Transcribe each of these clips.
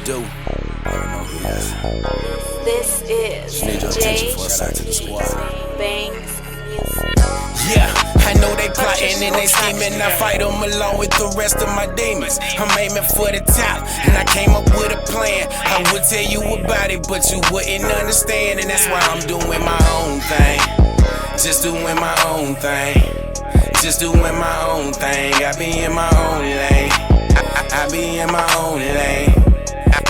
do. I don't know who it is. This is Just need your attention for a second, squad. Bangs Music. Yeah, I know they plotting and they scheming. I fight them along with the rest of my demons. I'm aiming for the top, and I came up with a plan. I would tell you about it, but you wouldn't understand, and that's why I'm doing my own thing. Just doing my own thing. Just doing my own thing. I be in my own lane. I be in my own lane.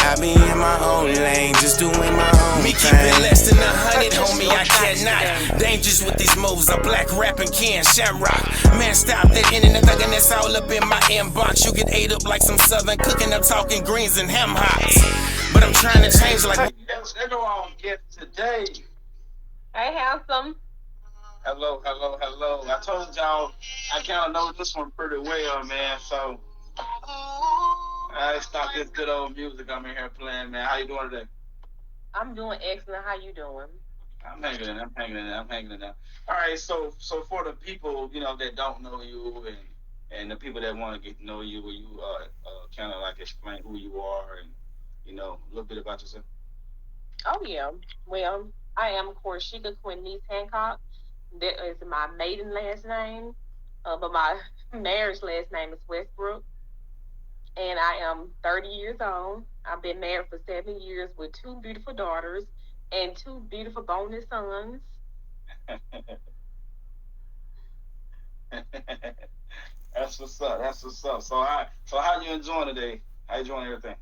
I be in my own lane, just doing my own me thing. Me keep it less than 100, homie, I cannot. Dangerous with these moves, a black rapping can Shamrock. Man, stop that internet thuggin', that's all up in my inbox. You get ate up like some southern cooking up talking greens and ham hocks. But I'm trying to change like. That's what I get today. Hey, handsome. Hello. I told y'all I kind of know this one pretty well, man, so. I stopped this good old music I'm in here playing, man. How you doing today? I'm doing excellent. How you doing? I'm hanging in there. All right, so for the people, that don't know you and the people that want to get to know you, will you kind of like explain who you are and, a little bit about yourself? Oh, yeah. Well, I am Corsheckia Qyniece Hancock. That is my maiden last name, but my marriage last name is Westbrook. And I am 30 years old. I've been married for 7 years with 2 beautiful daughters and 2 beautiful bonus sons. That's what's up. So how you enjoying today? How you enjoying everything?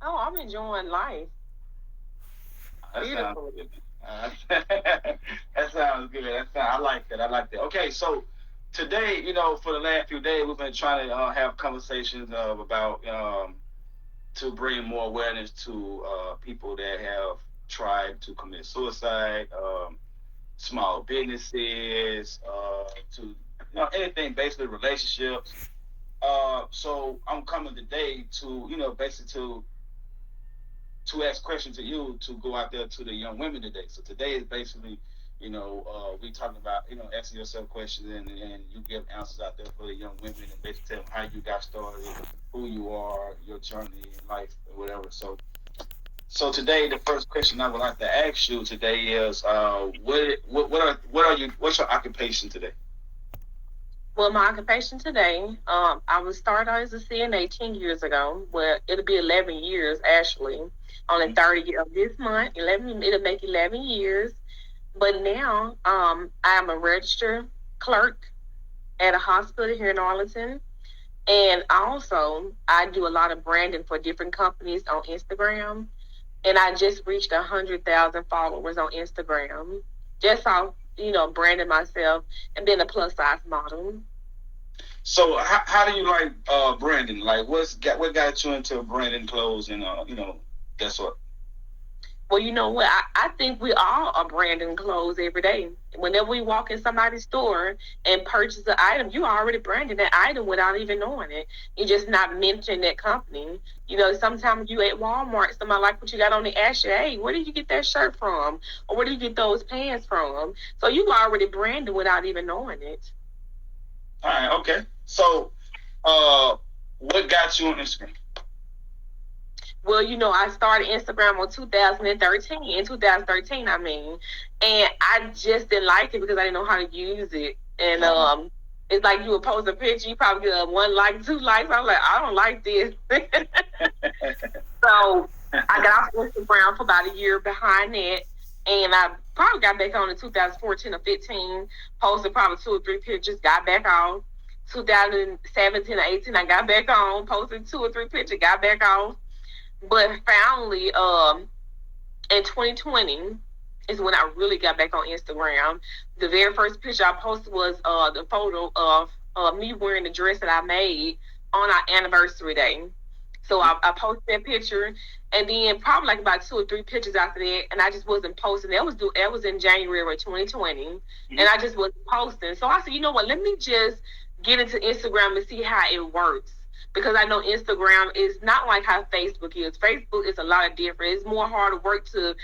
Oh, I'm enjoying life. Beautiful. That sounds good. I like that. Okay, so today, for the last few days, we've been trying to have conversations about to bring more awareness to people that have tried to commit suicide, small businesses, to anything, basically relationships. So I'm coming today to basically to ask questions to you to go out there to the young women today. So today is basically. We talking about, asking yourself questions and you give answers out there for the young women and basically tell them how you got started, who you are, your journey in life, or whatever. So today, the first question I would like to ask you today is, what's your occupation today? Well, my occupation today, I was started as a CNA 10 years ago. Well, it'll be 11 years, actually. On the 30th of this month, it'll make 11 years. But now, I am a registered clerk at a hospital here in Arlington. And also, I do a lot of branding for different companies on Instagram. And I just reached 100,000 followers on Instagram. Just off, branding myself and being a plus-size model. So how do you like branding? Like, what got you into branding clothes and, that sort? Well, you know what? I think we all are branding clothes every day. Whenever we walk in somebody's store and purchase an item, you already branded that item without even knowing it. You're just not mentioning that company. Sometimes you at Walmart, somebody like what you got on, they ask you, hey, where did you get that shirt from? Or where did you get those pants from? So you already branded without even knowing it. All right, okay. So what got you on Instagram? Well, I started Instagram in 2013, and I just didn't like it because I didn't know how to use it. And it's like you would post a picture, you probably get 1 like, 2 likes. I was like, I don't like this. So I got off Instagram for about a year behind that, and I probably got back on in 2014 or 15, posted probably 2 or 3 pictures, got back on. 2017 or 18, I got back on, posted 2 or 3 pictures, got back on. But finally, in 2020 is when I really got back on Instagram. The very first picture I posted was the photo of me wearing the dress that I made on our anniversary day. So I posted that picture, and then probably like about 2 or 3 pictures after that, and I just wasn't posting. That was in January 2020, and I just wasn't posting. So I said, you know what? Let me just get into Instagram and see how it works. Because I know Instagram is not like how Facebook is. Facebook is a lot of different. It's more hard work to,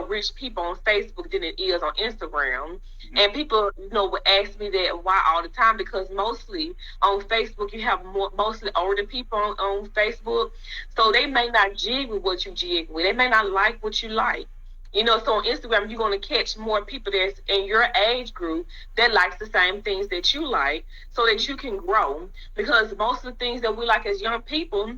reach people on Facebook than it is on Instagram. And people, would ask me that why all the time, because mostly on Facebook, you have mostly older people on Facebook. So they may not jig with what you jig with. They may not like what you like. So on Instagram, you're going to catch more people that's in your age group that likes the same things that you like, so that you can grow. Because most of the things that we like as young people,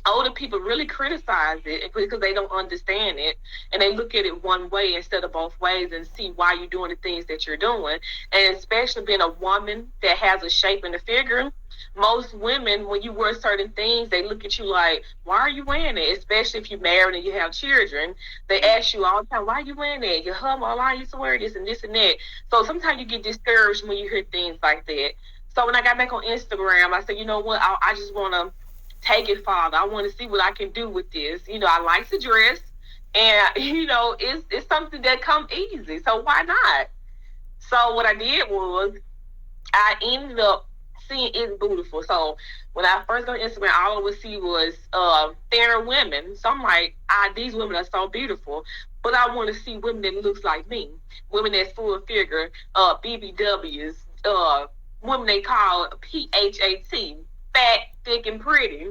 older people really criticize it because they don't understand it, and they look at it one way instead of both ways and see why you're doing the things that you're doing. And especially being a woman that has a shape and a figure, most women, when you wear certain things, they look at you like, why are you wearing it? Especially if you're married and you have children, they ask you all the time, why are you wearing that? Your husband allowing you to wear this and this and that. So sometimes you get discouraged when you hear things like that. So when I got back on Instagram, I said, you know what, I just want to take it farther. I want to see what I can do with this. I like to dress, and it's something that comes easy. So why not? So what I did was I ended up seeing it's beautiful. So when I first got on Instagram, all I would see was thinner women. So I'm like, these women are so beautiful, but I want to see women that looks like me, women that's full figure, BBWs, women they call PHAT. Fat, thick, and pretty.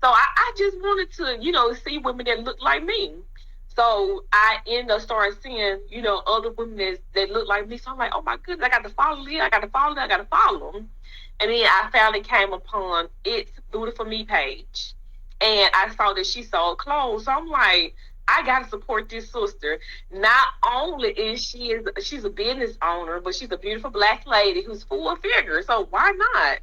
So I just wanted to, see women that look like me. So I ended up starting seeing, other women that look like me. So I'm like, oh my goodness, I got to follow Leah, I got to follow them, I got to follow them. And then I finally came upon It's Beautiful Me page. And I saw that she sold clothes. So I'm like, I got to support this sister. Not only is she's a business owner, but she's a beautiful Black lady who's full figure. So why not?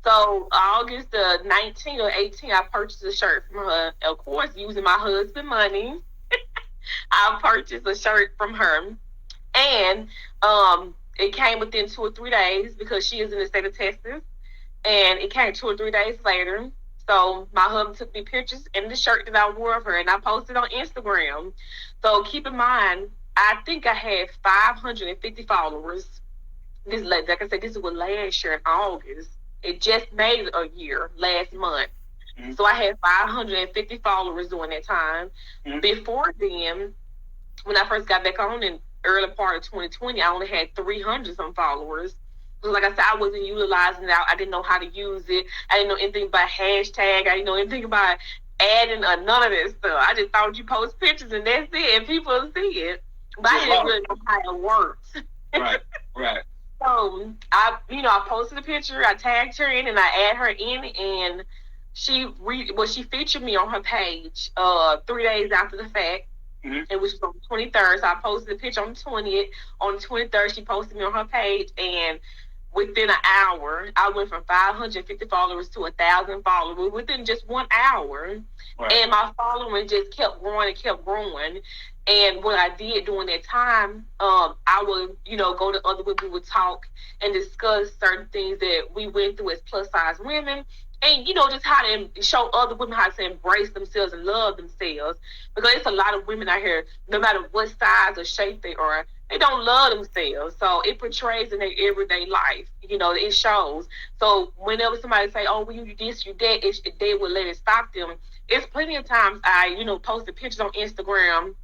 So August the 19th or 18th, I purchased a shirt from her. Of course, using my husband's money, I purchased a shirt from her, and it came within 2 or 3 days because she is in the state of Texas, and it came 2 or 3 days later. So my husband took me pictures in the shirt that I wore of her, and I posted on Instagram. So keep in mind, I think I had 550 followers. This, like I said, this was last year in August. It just made a year last month. So I had 550 followers during that time. Before then, when I first got back on in early part of 2020, I only had 300 some followers. So like I said, I wasn't utilizing it. I didn't know how to use it. I didn't know anything about hashtag. I didn't know anything about adding or none of that stuff. I just thought you post pictures and that's it, and people will see it. But I didn't really know how it works. Right. So I posted a picture, I tagged her in, and I add her in, and she featured me on her page 3 days after the fact. It was on the 23rd, so I posted a picture on the 20th. On the 23rd, she posted me on her page, and within an hour, I went from 550 followers to 1,000 followers within just 1 hour. Right. And my following just kept growing and kept growing. And what I did during that time, I would, go to other women, we would talk and discuss certain things that we went through as plus-size women. And, just how to show other women how to embrace themselves and love themselves. Because it's a lot of women out here, no matter what size or shape they are, they don't love themselves. So it portrays in their everyday life. It shows. So whenever somebody say, oh, well, you this, you that, they will let it stop them. It's plenty of times I, posted pictures on Instagram,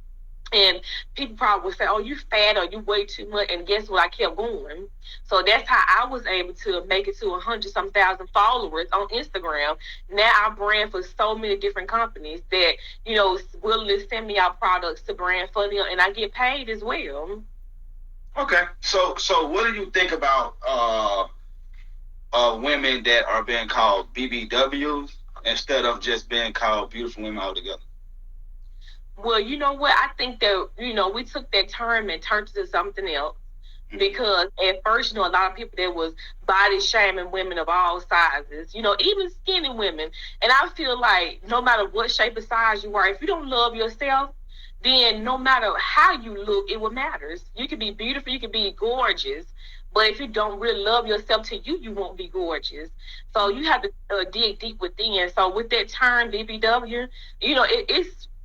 and people probably would say, oh, you fat or you weigh too much. And guess what? I kept going. So that's how I was able to make it to 100-some thousand followers on Instagram. Now I brand for so many different companies that, willing to send me out products to brand for them, and I get paid as well. Okay. So what do you think about women that are being called BBWs instead of just being called beautiful women altogether? Well, you know what? I think that, we took that term and turned it to something else. Because at first, a lot of people that was body shaming women of all sizes, even skinny women. And I feel like no matter what shape or size you are, if you don't love yourself, then no matter how you look, it will matters. You can be beautiful, you can be gorgeous, but if you don't really love yourself, to you won't be gorgeous. So you have to dig deep within. So with that term, BBW,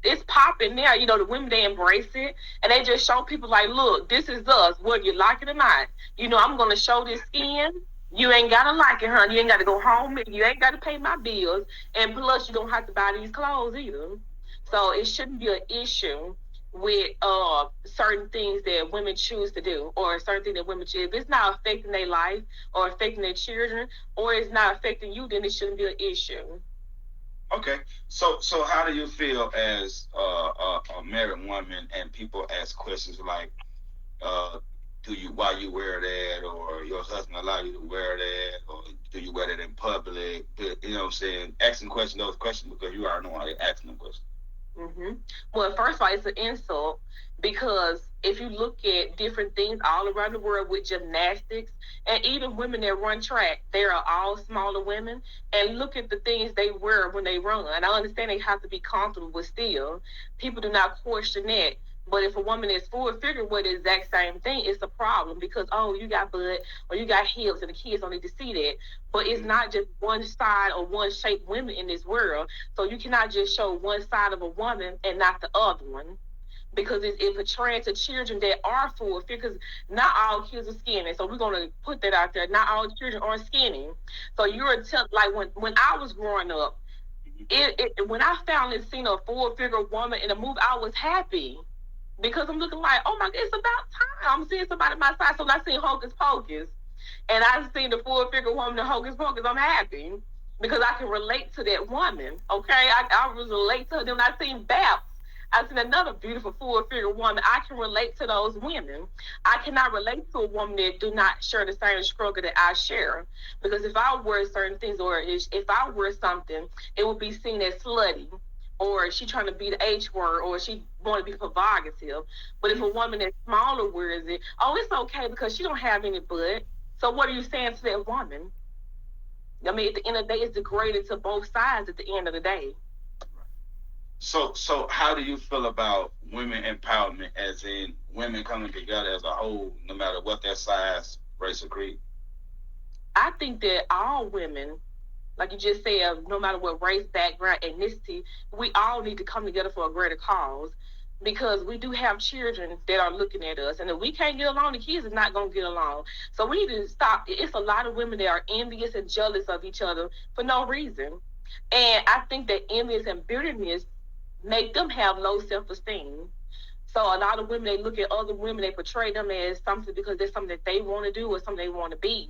it's popping now. The women, they embrace it, and they just show people like, look, this is us, whether you like it or not. I'm going to show this skin. You ain't got to like it, honey. You ain't got to go home, and you ain't got to pay my bills. And plus, you don't have to buy these clothes either. So it shouldn't be an issue. with certain things that women choose to do, or certain things that women choose. If it's not affecting their life or affecting their children, or it's not affecting you, then it shouldn't be an issue. Okay, so how do you feel as a married woman, and people ask questions like, why you wear that, or your husband allow you to wear that, or do you wear that in public? You know what I'm saying? Asking those questions because you already know how they're asking them questions. Mm-hmm. Well, first of all, it's an insult because if you look at different things all around the world with gymnastics and even women that run track, they are all smaller women. And look at the things they wear when they run. And I understand they have to be comfortable, but still, people do not question that. But if a woman is full figure with the exact same thing, it's a problem because, oh, you got butt or you got hips and the kids don't need to see that. But it's not just one side or one shaped women in this world. So you cannot just show one side of a woman and not the other one. Because it's portraying to children that are full figure, because not all kids are skinny. So we're going to put that out there. Not all children are skinny. So you're like when I was growing up, when I found and seen a full figure woman in a movie, I was happy. Because I'm looking like, oh my God, it's about time. I'm seeing somebody my size. So when I seen Hocus Pocus, and I seen the full figure woman in Hocus Pocus, I'm happy because I can relate to that woman. Okay, I relate to her. Then when I seen Babs, I seen another beautiful full figure woman. I can relate to those women. I cannot relate to a woman that do not share the same struggle that I share. Because if I wear certain things, or if I wear something, it would be seen as slutty, or she trying to be the H word, or she want to be provocative. But if a woman that's smaller wears it, oh, it's okay because she don't have any butt. So what are you saying to that woman? I mean, at the end of the day, it's degraded to both sides at the end of the day. So how do you feel about women empowerment, as in women coming together as a whole, no matter what their size, race, or creed? I think that all women, like you just said, no matter what race, background, ethnicity, we all need to come together for a greater cause, because we do have children that are looking at us. And if we can't get along, the kids are not going to get along. So we need to stop. It's a lot of women that are envious and jealous of each other for no reason. And I think that envious and bitterness make them have low self-esteem. So a lot of women, they look at other women, they portray them as something because there's something that they want to do or something they want to be.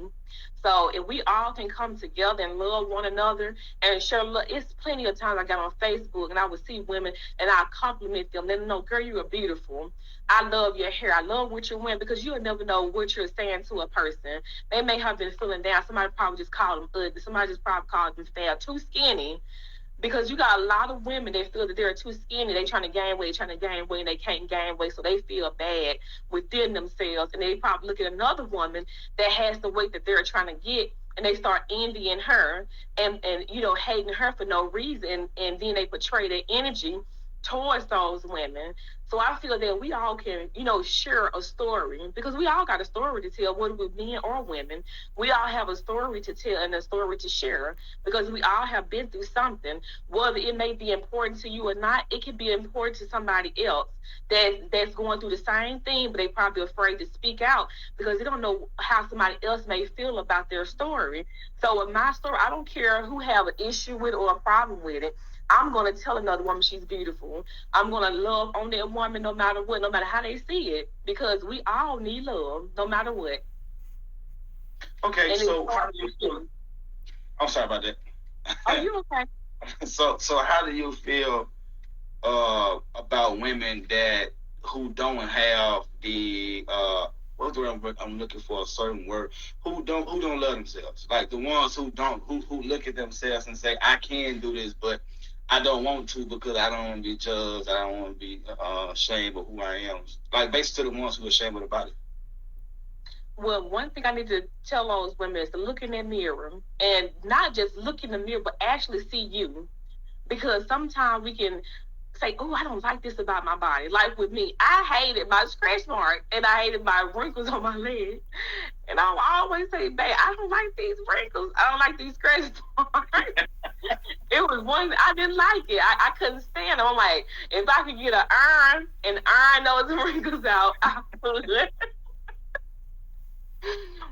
So if we all can come together and love one another and share love, it's plenty of times I got on Facebook and I would see women and I compliment them. Let them know, girl, you are beautiful. I love your hair. I love what you're wearing, because you'll never know what you're saying to a person. They may have been feeling down. Somebody probably just called them ugly. Somebody just probably called them fat, too skinny. Because you got a lot of women that feel that they're too skinny. They trying to gain weight, and they can't gain weight, so they feel bad within themselves. And they probably look at another woman that has the weight that they're trying to get, and they start envying her and hating her for no reason. And then they portray their energy towards those women. So I feel that we all can, share a story, because we all got a story to tell, whether we're men or women. We all have a story to tell and a story to share, because we all have been through something. Whether it may be important to you or not, it can be important to somebody else that's going through the same thing, but they probably afraid to speak out because they don't know how somebody else may feel about their story. So with my story, I don't care who have an issue with it or a problem with it. I'm going to tell another woman she's beautiful. I'm going to love on that woman no matter what, no matter how they see it, because we all need love no matter what. Okay, so how do you feel? I'm sorry about that. Oh, you okay? So how do you feel about women who don't have the what's the word I'm looking for, a certain word, who don't love themselves, like the ones who look at themselves and say, I can do this, but I don't want to because I don't want to be judged. I don't want to be ashamed of who I am. Like basically the ones who are ashamed of the body. Well, one thing I need to tell those women is to look in that mirror, and not just look in the mirror, but actually see you. Because sometimes we can say, oh, I don't like this about my body. Like with me, I hated my scratch mark and I hated my wrinkles on my leg. And I always say, babe, I don't like these wrinkles. I don't like these scratch marks. It was one, I didn't like it. I couldn't stand it. I'm like, if I could get an iron and iron those wrinkles out, I would.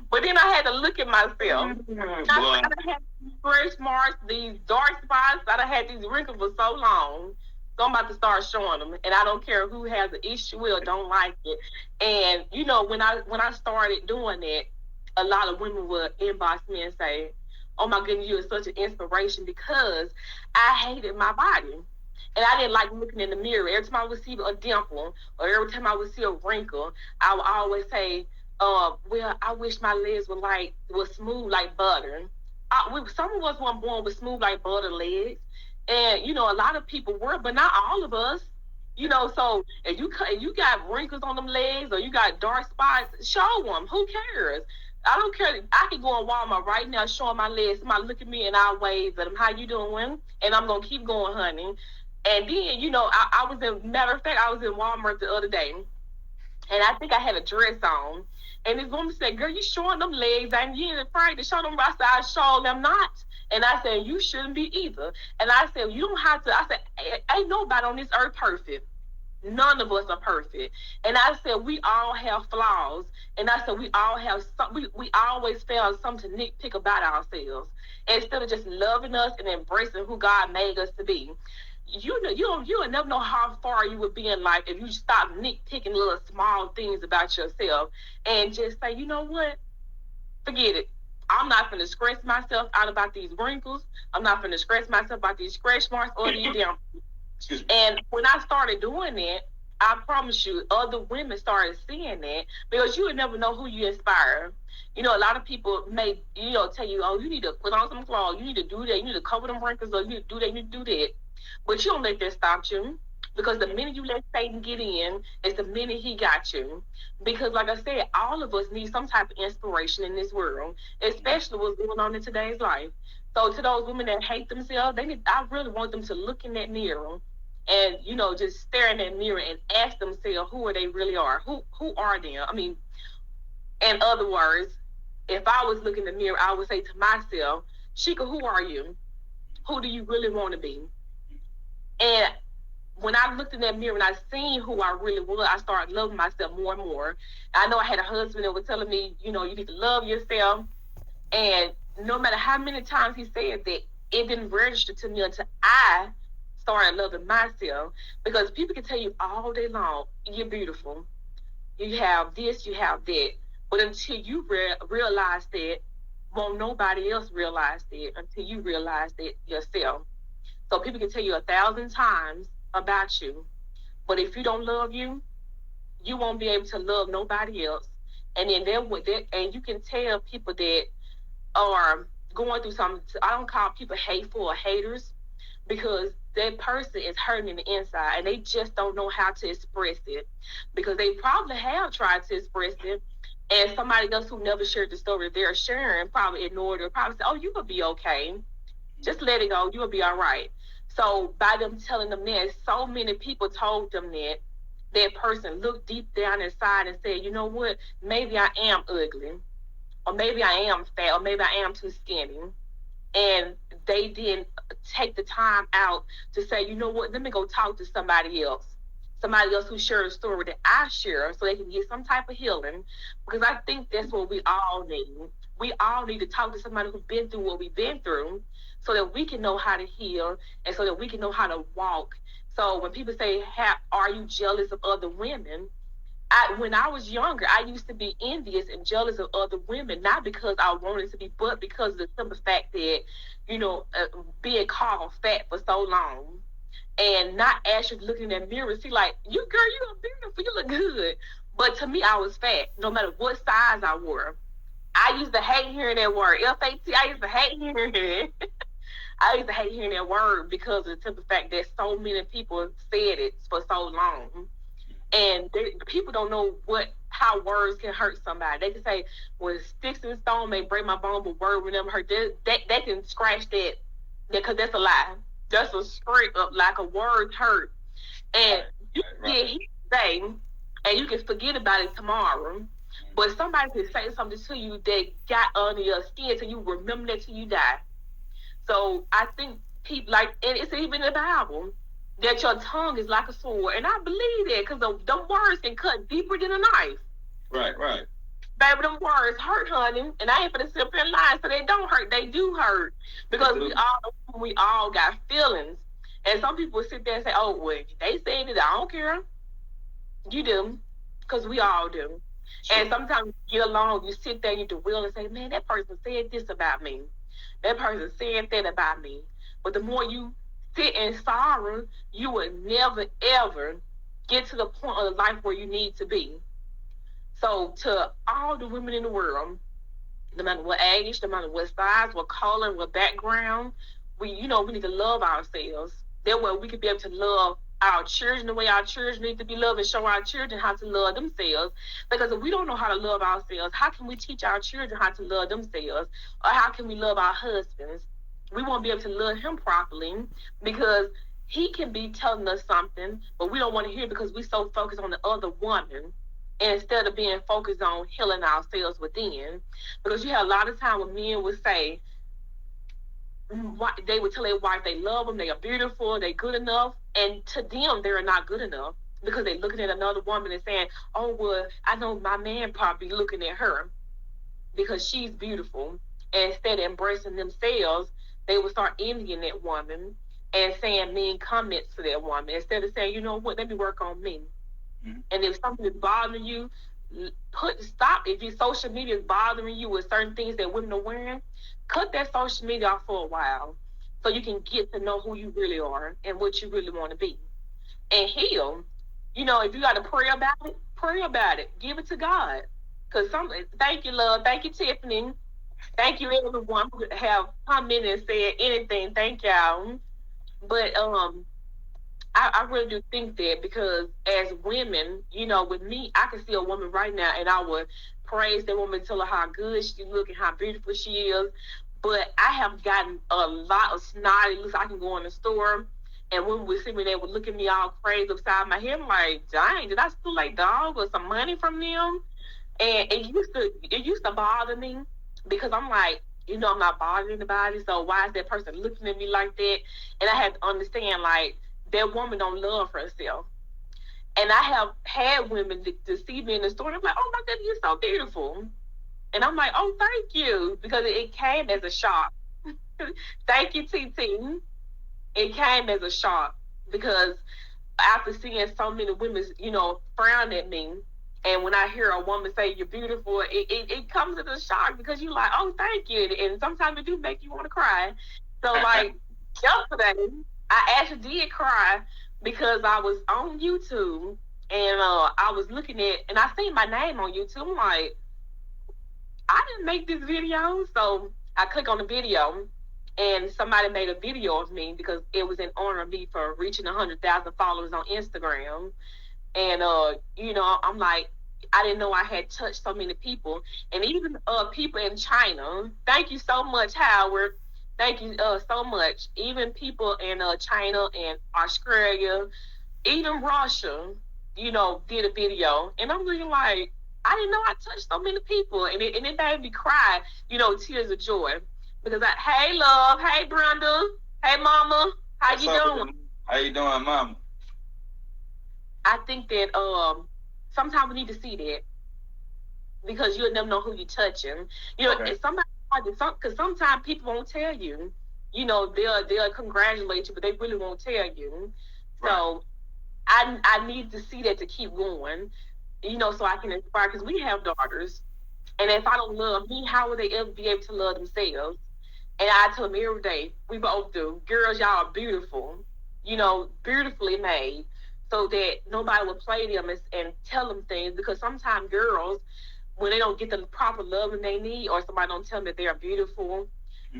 But then I had to look at myself. I had these scratch marks, these dark spots. I had these wrinkles for so long. So I'm about to start showing them, and I don't care who has an issue with or don't like it. And you know, when I started doing that, a lot of women would inbox me and say, "Oh my goodness, you are such an inspiration," because I hated my body. And I didn't like looking in the mirror. Every time I would see a dimple or every time I would see a wrinkle, I would always say, well, I wish my legs was smooth like butter. Some of us weren't born with smooth like butter legs. And, you know, a lot of people were, but not all of us. You know, so if you got wrinkles on them legs or you got dark spots, show them. Who cares? I don't care. I can go in Walmart right now showing my legs. Somebody look at me and I wave at them. How you doing? And I'm going to keep going, honey. And then, you know, I was matter of fact, I was in Walmart the other day, and I think I had a dress on. And this woman said, "Girl, you showing them legs, and you ain't afraid to show them." I said, "I show them not." And I said, "You shouldn't be either." And I said, "You don't have to." I said, "Ain't nobody on this earth perfect. None of us are perfect." And I said, "We all have flaws." And I said, "We all have we always found something to nitpick about ourselves instead of just loving us and embracing who God made us to be." You'll never know how far you would be in life if you stop nitpicking little small things about yourself and just say, "You know what? Forget it. I'm not going to stress myself out about these wrinkles. I'm not going to stress myself about these scratch marks or these damn." And when I started doing that, I promise you, other women started seeing that because you would never know who you inspire. You know, a lot of people may, you know, tell you, "Oh, you need to put on some clothes. You need to do that. You need to cover them wrinkles, or you need to do that. You need to do that." But you don't let that stop you, because the minute you let Satan get in, is the minute he got you. Because like I said, all of us need some type of inspiration in this world, especially what's going on in today's life. So to those women that hate themselves, I really want them to look in that mirror and, you know, just stare in that mirror and ask themselves who they really are. Who are they? I mean, in other words, if I was looking in the mirror, I would say to myself, "Sheikah, who are you? Who do you really want to be?" And when I looked in that mirror and I seen who I really was, I started loving myself more and more. I know I had a husband that was telling me, you know, you need to love yourself. And no matter how many times he said that, it didn't register to me until I started loving myself. Because people can tell you all day long, "You're beautiful. You have this, you have that." But until you realize that, won't nobody else realize that until you realize that yourself. So people can tell you 1,000 times about you, but if you don't love you, you won't be able to love nobody else. And then and you can tell people that are going through something. I don't call people hateful or haters, because that person is hurting in the inside and they just don't know how to express it, because they probably have tried to express it, and somebody else who never shared the story they're sharing probably ignored it, or probably said, "Oh, you will be okay. Just let it go. You will be all right." So by them telling them that, so many people told them that person looked deep down inside and said, "You know what? Maybe I am ugly, or maybe I am fat, or maybe I am too skinny." And they didn't take the time out to say, "You know what? Let me go talk to somebody else who shared a story that I share, so they can get some type of healing." Because I think that's what we all need. We all need to talk to somebody who's been through what we've been through, so that we can know how to heal and so that we can know how to walk. So when people say, "Are you jealous of other women?" When I was younger, I used to be envious and jealous of other women, not because I wanted to be, but because of the simple fact that, you know, being called fat for so long and not actually looking in the mirror and see, like, "You, girl, you are beautiful, you look good." But to me, I was fat, no matter what size I wore. I used to hate hearing that word, F-A-T. I used to hate hearing it. I used to hate hearing that word because of the simple fact that so many people said it for so long. And people don't know how words can hurt somebody. They can say, "Well, sticks and stone may break my bone, but word will never hurt." They can scratch that, because that's a lie. That's a straight up, like, a word hurt. And you can get hit today, and you can forget about it tomorrow. But somebody can say something to you that got under your skin till you remember that till you die. So I think people, like, and it's even in the Bible, that your tongue is like a sword. And I believe that, because the words can cut deeper than a knife. Right. Baby, them words hurt, honey. And I ain't finna sit up and lie, so they don't hurt. They do hurt. Because we all got feelings. And some people sit there and say, "Oh, well, they said it. I don't care." You do, because we all do. And sometimes you get along, you sit there, you dwell and say, "Man, that person said this about me. That person said that about me." But the more you sit in sorrow, you will never ever get to the point of life where you need to be. So to all the women in the world, no matter what age, no matter what size, what color, what background, we need to love ourselves. That way we can be able to love our children the way our children need to be loved and show our children how to love themselves. Because if we don't know how to love ourselves, how can we teach our children how to love themselves? Or how can we love our husbands? We won't be able to love him properly because he can be telling us something, but we don't want to hear it because we're so focused on the other woman instead of being focused on healing ourselves within. Because you have a lot of time when men would say, they would tell their wife they love them, they are beautiful, they're good enough, and to them they're not good enough because they're looking at another woman and saying, "Oh, well, I know my man probably looking at her because she's beautiful." And instead of embracing themselves, they would start envying that woman and saying mean comments to that woman instead of saying, "You know what, let me work on me." And if something is bothering you, stop. If your social media is bothering you with certain things that women are wearing, cut that social media off for a while so you can get to know who you really are and what you really want to be. And heal. If you got to pray about it. Give it to God. Thank you, love. Thank you, Tiffany. Thank you, everyone who have commented and said anything. Thank y'all. But I really do think that because as women, with me, I can see a woman right now and I would praise that woman, tell her how good she look and how beautiful she is. But I have gotten a lot of snotty looks. I can go in the store and women would see me, they would look at me all crazy upside my head. I'm like, dang, did I steal a dog or some money from them? And it used to bother me because I'm like, I'm not bothering anybody, so why is that person looking at me like that? And I had to understand, like, that woman don't love herself. And I have had women to see me in the store and I'm like, "Oh my goodness, you're so beautiful." And I'm like, "Oh, thank you." Because it came as a shock. Thank you, TT. It came as a shock because after seeing so many women, frown at me, and when I hear a woman say you're beautiful, it comes as a shock because you're like, "Oh, thank you." And sometimes it do make you want to cry. So like yesterday, I actually did cry because I was on YouTube and I was looking at, and I seen my name on YouTube. I'm like, I didn't make this video. So I click on the video and somebody made a video of me because it was in honor of me for reaching 100,000 followers on Instagram. And, I'm like, I didn't know I had touched so many people. And even people in China, thank you so much, Howard. Thank you so much. Even people in China and Australia, even Russia, did a video. And I'm really like, I didn't know I touched so many people. And it made me cry, tears of joy. Because hey, love. Hey, Brenda. Hey, mama. How you doing? How you doing, mama? I think that sometimes we need to see that. Because you'll never know who you're touching. Okay. Because sometimes people won't tell you. They'll congratulate you, but they really won't tell you. Right. So I need to see that to keep going, so I can inspire. Because we have daughters, and if I don't love me, how will they ever be able to love themselves? And I tell them every day, we both do. Girls, y'all are beautiful, beautifully made, so that nobody will play them and tell them things. Because sometimes girls, when they don't get the proper loving they need, or somebody don't tell them that they are beautiful,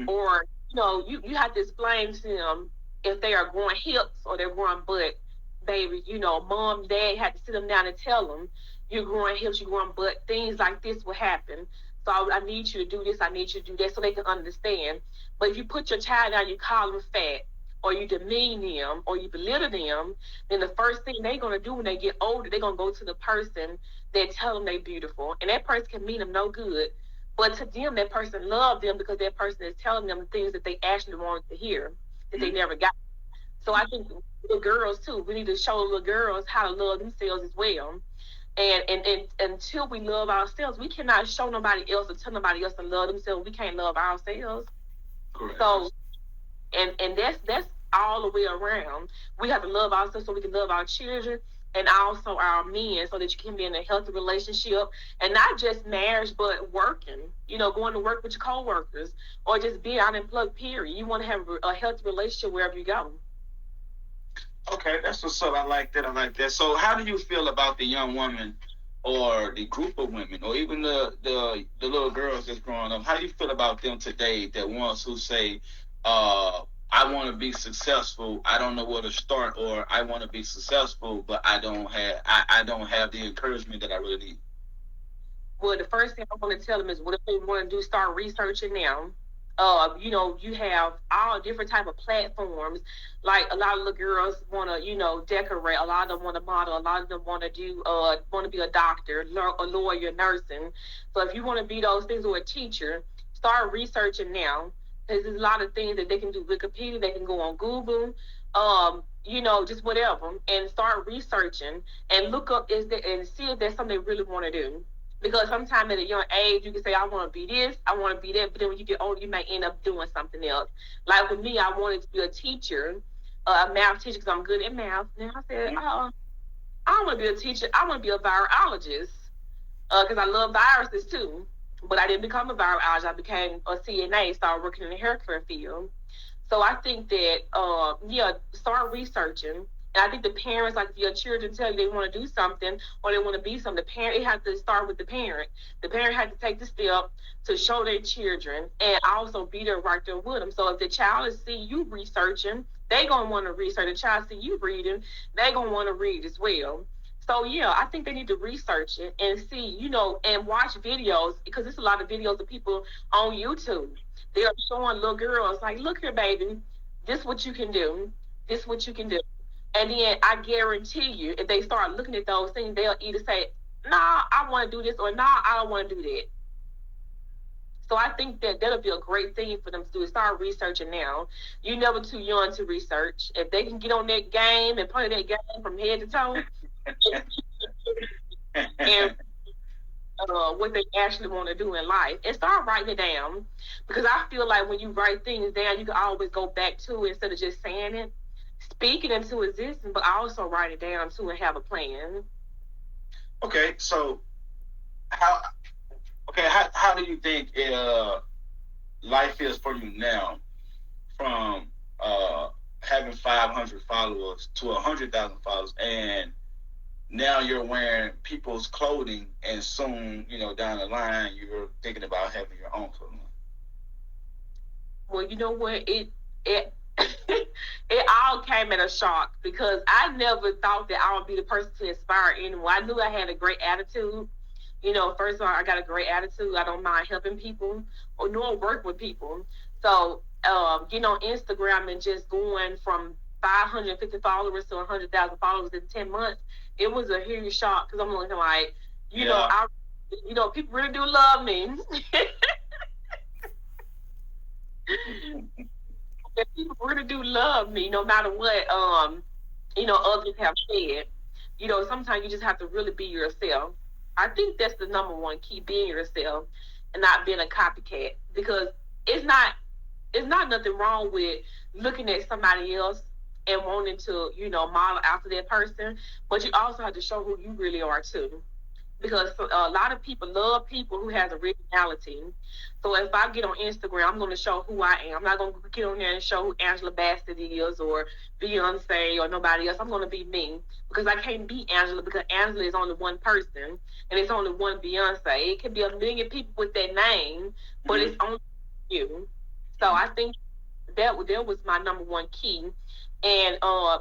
or you have to explain to them if they are growing hips or they're growing butt. Baby, mom, dad had to sit them down and tell them, you're growing hips, you're growing butt, things like this will happen. So I need you to do this, I need you to do that, so they can understand. But if you put your child down, you call them fat, or you demean them, or you belittle them, then the first thing they're going to do when they get older, they're going to go to the person that tell them they're beautiful. And that person can mean them no good. But to them, that person loved them because that person is telling them the things that they actually wanted to hear, that they never got. So I think little girls, too, we need to show little girls how to love themselves as well. And until we love ourselves, we cannot show nobody else or tell nobody else to love themselves. We can't love ourselves. Correct. So, and that's all the way around. We have to love ourselves so we can love our children and also our men, so that you can be in a healthy relationship, and not just marriage, but working, going to work with your coworkers, or just being unemployed, period. You want to have a healthy relationship wherever you go. Okay, that's what's up. I like that. I like that. So, how do you feel about the young woman, or the group of women, or even the little girls that's growing up? How do you feel about them today? That ones who say, "I want to be successful. I don't know where to start," or "I want to be successful, but I don't have the encouragement that I really need." Well, the first thing I want to tell them is, what if they want to do? Start researching now. You have all different type of platforms. Like, a lot of the girls want to, decorate. A lot of them want to model. A lot of them want to be a doctor, a lawyer, nursing. So if you want to be those things, or a teacher, start researching now. Because there's a lot of things that they can do. Wikipedia, they can go on Google, just whatever, and start researching and look up and see if there's something they really want to do. Because sometimes at a young age, you can say, I want to be this, I want to be that, but then when you get older, you may end up doing something else. Like with me, I wanted to be a teacher, a math teacher, because I'm good at math. And I said, I don't want to be a teacher. I want to be a virologist, because I love viruses too. But I didn't become a virologist. I became a CNA, started working in the hair care field. So I think that, start researching. And I think the parents, like, if your children tell you they want to do something or they want to be something, the parent, it has to start with the parent. The parent has to take the step to show their children and also be there right there with them. So if the child is see you researching, they going to want to research. The child see you reading, they going to want to read as well. So, yeah, I think they need to research it and see, and watch videos, because there's a lot of videos of people on YouTube. They're showing little girls, like, look here, baby, this what you can do. This what you can do. And then I guarantee you, if they start looking at those things, they'll either say, nah, I want to do this, or nah, I don't want to do that. So I think that that'll be a great thing for them to do, is start researching now. You're never too young to research. If they can get on that game and play that game from head to toe, and what they actually want to do in life, and start writing it down. Because I feel like when you write things down, you can always go back to it instead of just saying it. Speak it into existence, but also write it down too and have a plan. Okay, so how do you think life is for you now, from having 500 followers to 100,000 followers, and now you're wearing people's clothing, and soon, down the line, you're thinking about having your own clothing? Well, you know what? It all came at a shock, because I never thought that I would be the person to inspire anyone. I knew I had a great attitude. First of all, I got a great attitude. I don't mind helping people or nor work with people. So, getting on Instagram and just going from 550 followers to 100,000 followers in 10 months, it was a huge shock, because I'm looking like, people really do love me. People really do love me, no matter what others have said. Sometimes you just have to really be yourself. I think that's the number one key, being yourself and not being a copycat, because it's not nothing wrong with looking at somebody else and wanting to model after that person, but you also have to show who you really are too. Because a lot of people love people who has originality. So if I get on Instagram, I'm going to show who I am. I'm not going to get on there and show who Angela Bassett is, or Beyonce, or nobody else. I'm going to be me, because I can't be Angela, because Angela is only one person, and it's only one Beyonce. It could be a million people with that name, but it's only you. So I think that was my number one key. And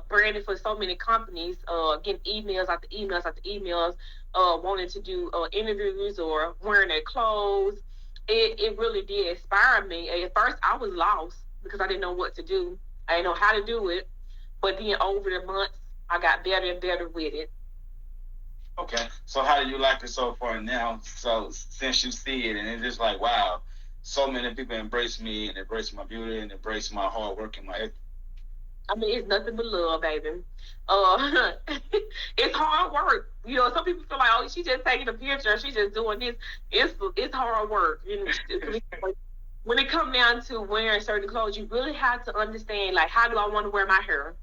branding for so many companies, getting emails after emails after emails, wanting to do interviews or wearing their clothes. It really did inspire me. At first, I was lost, because I didn't know what to do. I didn't know how to do it. But then over the months, I got better and better with it. Okay. So how do you like it so far now? So since you see it, and it's just like, wow, so many people embrace me and embrace my beauty and embrace my hard work and my effort. I mean, it's nothing but love, baby. It's hard work. Some people feel like, she's just taking a picture, she's just doing this. It's hard work. when it comes down to wearing certain clothes, you really have to understand, like, how do I want to wear my hair?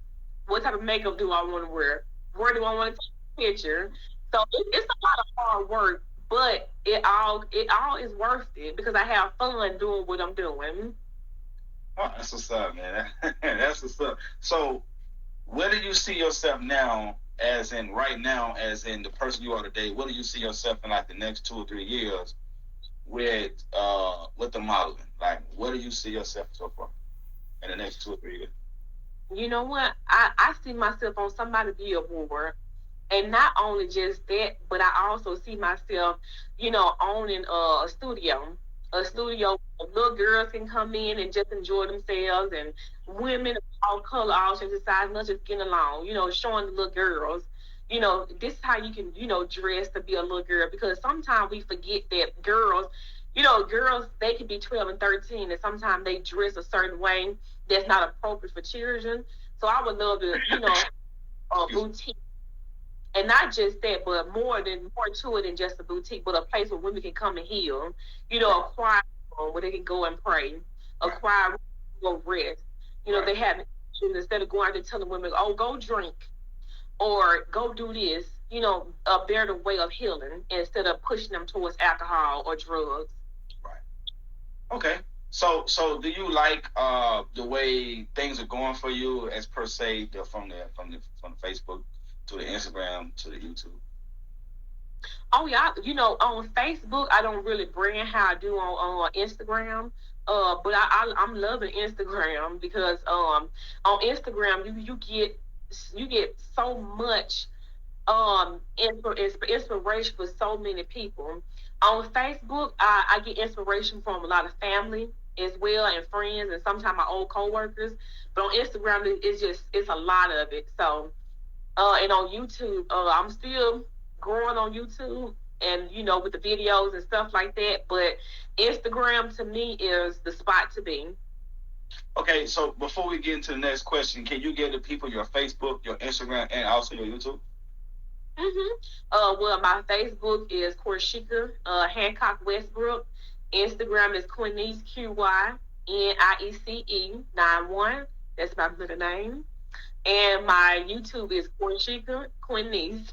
What type of makeup do I want to wear? Where do I want to take a picture? So it's a lot of hard work, but it all is worth it because I have fun doing what I'm doing. Oh, that's what's up, man. That's what's up. So, where do you see yourself now, as in right now, as in the person you are today? Where do you see yourself in like the next 2 or 3 years with the modeling? Like, where do you see yourself so far in the next 2 or 3 years? You know what? I see myself on somebody billboard. And not only just that, but I also see myself, owning a studio where little girls can come in and just enjoy themselves, and women of all color, all shapes and sizes, not just getting along, showing the little girls, this is how you can, dress to be a little girl, because sometimes we forget that girls, they can be 12 and 13, and sometimes they dress a certain way that's not appropriate for children. So I would love to, boutique. And not just that, but more to it than just a boutique, but a place where women can come and heal. A quiet room where they can go and pray, a quiet room to go rest. They have instead of going out there telling women, "Oh, go drink," or "Go do this." A better way of healing instead of pushing them towards alcohol or drugs. Right. Okay. So do you like the way things are going for you, as per se, from the Facebook to the Instagram to the YouTube? Oh yeah, on Facebook I don't really brand how I do on Instagram. But I'm loving Instagram because on Instagram you get so much inspiration for so many people. On Facebook, I get inspiration from a lot of family as well, and friends, and sometimes my old coworkers. But on Instagram, it's a lot of it. So, and on YouTube, I'm still growing on YouTube, and with the videos and stuff like that. But Instagram to me is the spot to be. Okay, so before we get into the next question, can you give the people your Facebook, your Instagram, and also your YouTube? Well, my Facebook is Corsheckia, Hancock, Westbrook. Instagram is Qyniece, Qyniece 91. That's my middle name. And my YouTube is Corsheckia, Qyniece.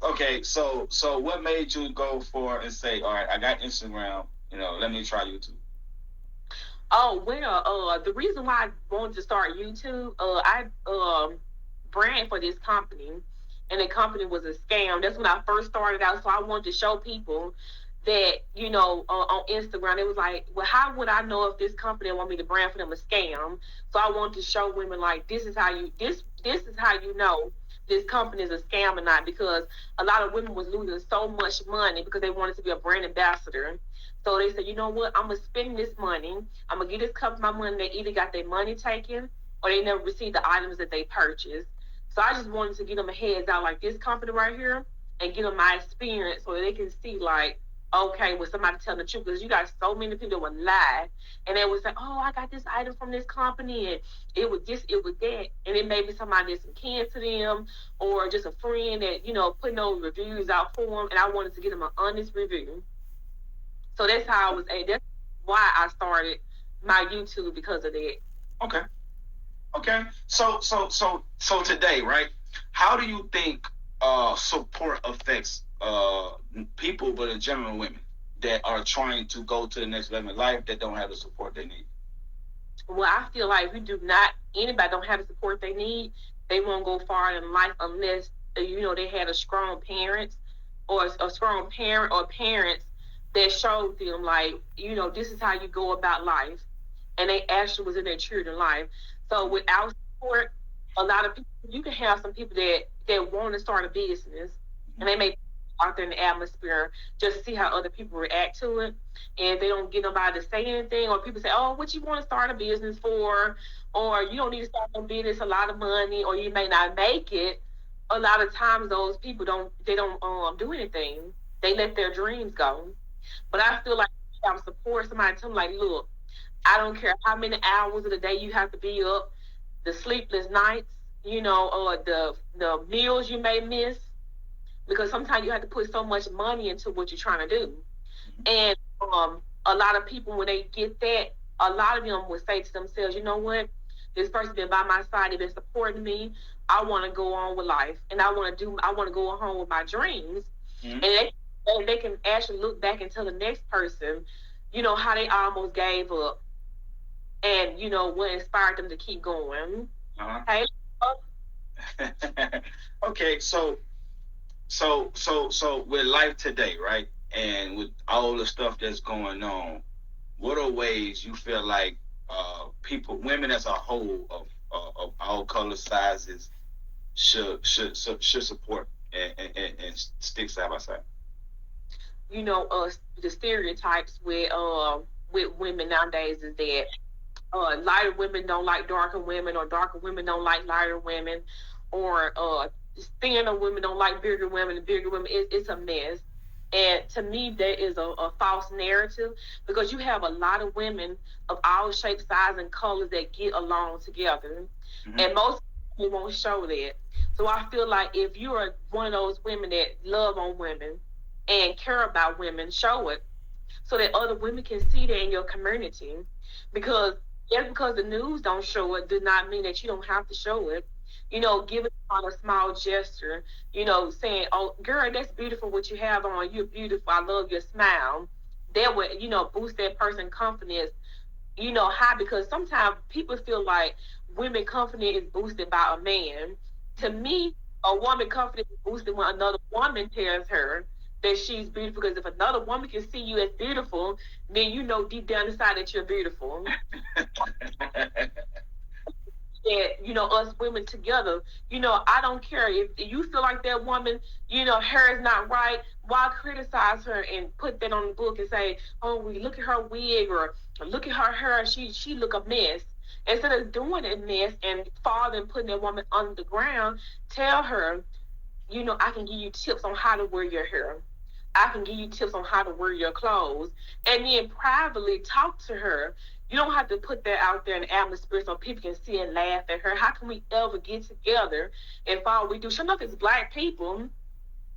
Okay, so what made you go for and say, all right, I got Instagram, let me try YouTube? Oh, well, the reason why I wanted to start YouTube, I brand for this company, and the company was a scam. That's when I first started out. So I wanted to show people that, on Instagram, it was like, well, how would I know if this company want me to brand for them a scam? So I wanted to show women, like, this is how you know this company is a scam or not, because a lot of women was losing so much money because they wanted to be a brand ambassador. So they said, you know what, I'm going to spend this money. I'm going to give this company my money. They either got their money taken or they never received the items that they purchased. So I just wanted to get them a heads out, like this company right here, and give them my experience so they can see, like, okay, was somebody telling the truth? Because you got so many people that would lie, and they would say, oh, I got this item from this company, and it was this, it was that, and it may be somebody that's kin to them, or just a friend that, putting those reviews out for them, and I wanted to get them an honest review. So that's how I was, that's why I started my YouTube, because of that. Okay. So today, right? How do you think support affects people, but in general women that are trying to go to the next level in life that don't have the support they need? Well, I feel like anybody don't have the support they need, they won't go far in life unless they had a strong parents, or a strong parent or parents that showed them, like, this is how you go about life, and they actually was in their children's life. So without support, a lot of people, you can have some people that want to start a business, and they may be out there in the atmosphere just to see how other people react to it, and they don't get nobody to say anything, or people say, oh, what you want to start a business for, or you don't need to start a business, a lot of money, or you may not make it. A lot of times those people don't do anything. They let their dreams go. But I feel like I'm support somebody, tell them, like, look, I don't care how many hours of the day you have to be up, the sleepless nights, or the meals you may miss, because sometimes you have to put so much money into what you're trying to do. And a lot of people, when they get that, a lot of them would say to themselves, you know what? This person been by my side, they've been supporting me. I want to go on with life, and I want to go home with my dreams. Mm-hmm. And they can actually look back and tell the next person, how they almost gave up, and what inspired them to keep going. Hey. Okay, so with life today, right, and with all the stuff that's going on, what are ways you feel like people, women as a whole of all color sizes, should support and stick side by side? The stereotypes with women nowadays is that lighter women don't like darker women, or darker women don't like lighter women, or thinner women don't like bigger women, and bigger women. It's a mess. And to me, that is a false narrative, because you have a lot of women of all shapes, sizes, and colors that get along together. Mm-hmm. And most people won't show that. So I feel like if you are one of those women that love on women and care about women, show it so that other women can see that in your community. Because just because the news don't show it does not mean that you don't have to show it. Give it on a small gesture, saying, oh, girl, that's beautiful what you have on. You're beautiful. I love your smile. That would, boost that person's confidence, high, because sometimes people feel like women confidence is boosted by a man. To me, a woman confidence is boosted when another woman tells her that she's beautiful, because if another woman can see you as beautiful, then deep down inside that you're beautiful. That, us women together, I don't care if you feel like that woman, hair is not right, why criticize her and put that on the book and say, oh, we look at her wig, or look at her hair, she look a mess. Instead of doing a mess and falling, putting that woman on the ground, tell her, I can give you tips on how to wear your hair. I can give you tips on how to wear your clothes. And then privately talk to her. You don't have to put that out there in the atmosphere so people can see and laugh at her. How can we ever get together and all we do? Sure enough, it's Black people.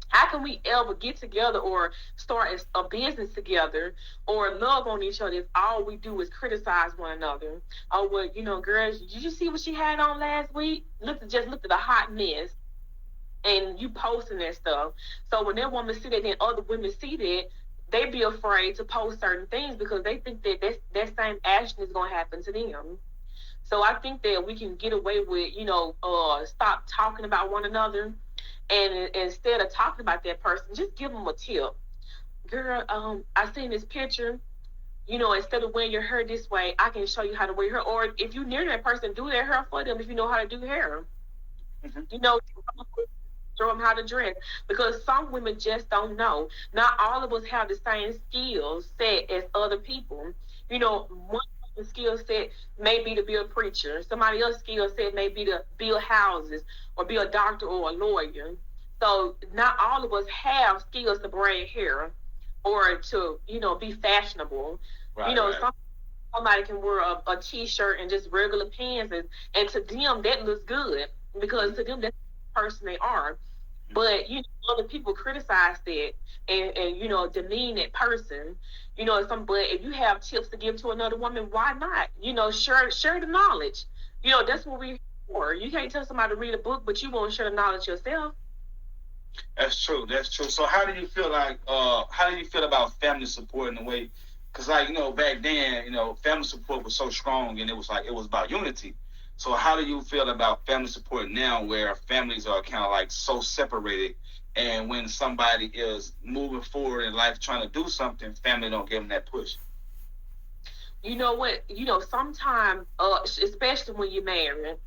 How can we ever get together or start a business together or love on each other if all we do is criticize one another? Oh, well, girls, did you see what she had on last week? Look at a hot mess. And you posting that stuff. So when that woman see that, then other women see that, they be afraid to post certain things because they think that same action is going to happen to them. So I think that we can get away with, stop talking about one another, and instead of talking about that person, just give them a tip. Girl, I seen this picture. Instead of wearing your hair this way, I can show you how to wear your hair. Or if you near that person, do their hair for them if you know how to do hair. Mm-hmm. Show them how to dress, because some women just don't know. Not all of us have the same skill set as other people. One person's skill set may be to be a preacher. Somebody else's skill set may be to build houses or be a doctor or a lawyer. So not all of us have skills to braid hair or to, be fashionable. Right. Somebody can wear a t-shirt and just regular pants, and to them that looks good, because to them that's the person they are. But other people criticize that and demean that person. But if you have tips to give to another woman, why not? Share the knowledge. That's what we're for. You can't tell somebody to read a book, but you won't share the knowledge yourself. That's true. So how do you feel about family support in a way? Because back then, family support was so strong, and it was about unity. So how do you feel about family support now, where families are kind of like so separated, and when somebody is moving forward in life trying to do something, family don't give them that push? You know what? Sometimes, especially when you're married,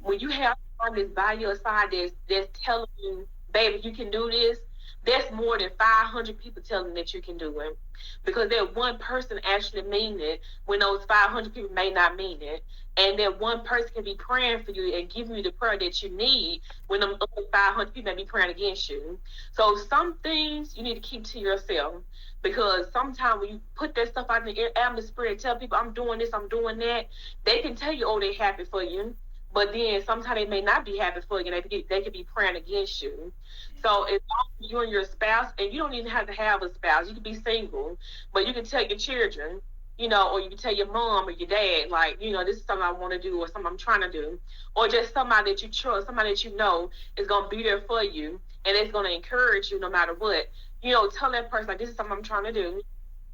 when you have someone that's by your side that's telling you, baby, you can do this, that's more than 500 people telling that you can do it. Because that one person actually mean it when those 500 people may not mean it. And that one person can be praying for you and giving you the prayer that you need when them other 500 people may be praying against you. So some things you need to keep to yourself, because sometimes when you put that stuff out in the atmosphere and tell people, I'm doing this, I'm doing that, they can tell you, oh, they're happy for you. but then sometimes they may not be happy for you. They could be praying against you. So if you and your spouse, and you don't even have to have a spouse, you can be single, but you can tell your children, or you can tell your mom or your dad, like, this is something I want to do or something I'm trying to do, or just somebody that you trust, somebody that you know is going to be there for you and it's going to encourage you no matter what. Tell that person, like, this is something I'm trying to do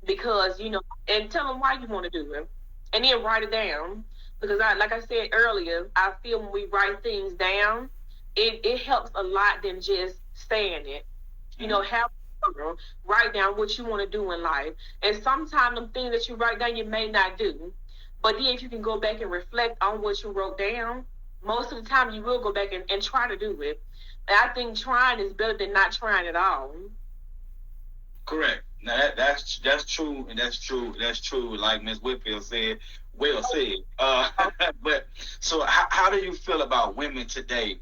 because, and tell them why you want to do it, and then write it down. Because like I said earlier, I feel when we write things down, it helps a lot than just saying it. Have write down what you want to do in life. And sometimes the things that you write down you may not do. But then if you can go back and reflect on what you wrote down, most of the time you will go back and try to do it. And I think trying is better than not trying at all. Correct. Now that's true, and that's true. Like Miss Whitfield said, well said. But so how do you feel about women today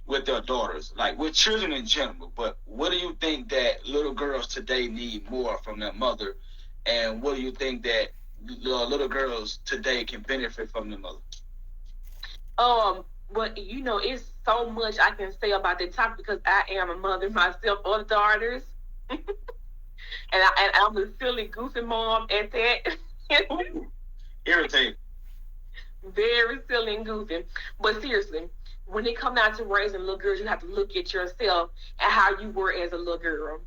with their daughters, like with children in general? But what do you think that little girls today need more from their mother, and what do you think that little girls today can benefit from their mother? But it's so much I can say about that topic because I am a mother myself of daughters. And I'm a silly, goofy mom at that. Irritating. Very silly and goofy. But seriously, when it comes down to raising little girls, you have to look at yourself and how you were as a little girl.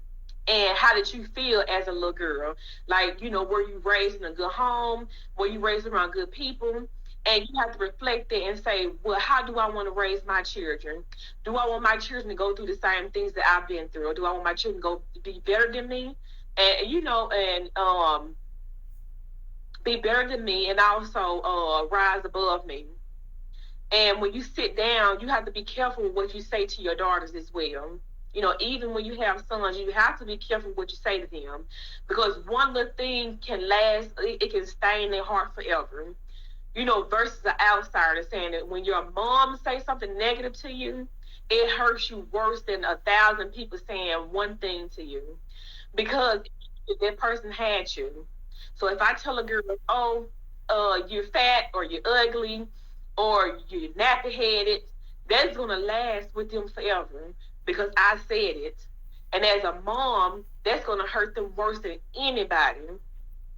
And how did you feel as a little girl? Like, were you raised in a good home? Were you raised around good people? And you have to reflect that and say, well, how do I want to raise my children? Do I want my children to go through the same things that I've been through? Or do I want my children to be better than me? And, be better than me and also rise above me. And when you sit down, you have to be careful with what you say to your daughters as well. Even when you have sons, you have to be careful what you say to them. Because one little thing can last, it can stay in their heart forever. Versus an outsider saying that when your mom say something negative to you, it hurts you worse than 1,000 people saying one thing to you. Because that person had you. So if I tell a girl, you're fat or you're ugly or you're nappy-headed, that's going to last with them forever because I said it. And as a mom, that's going to hurt them worse than anybody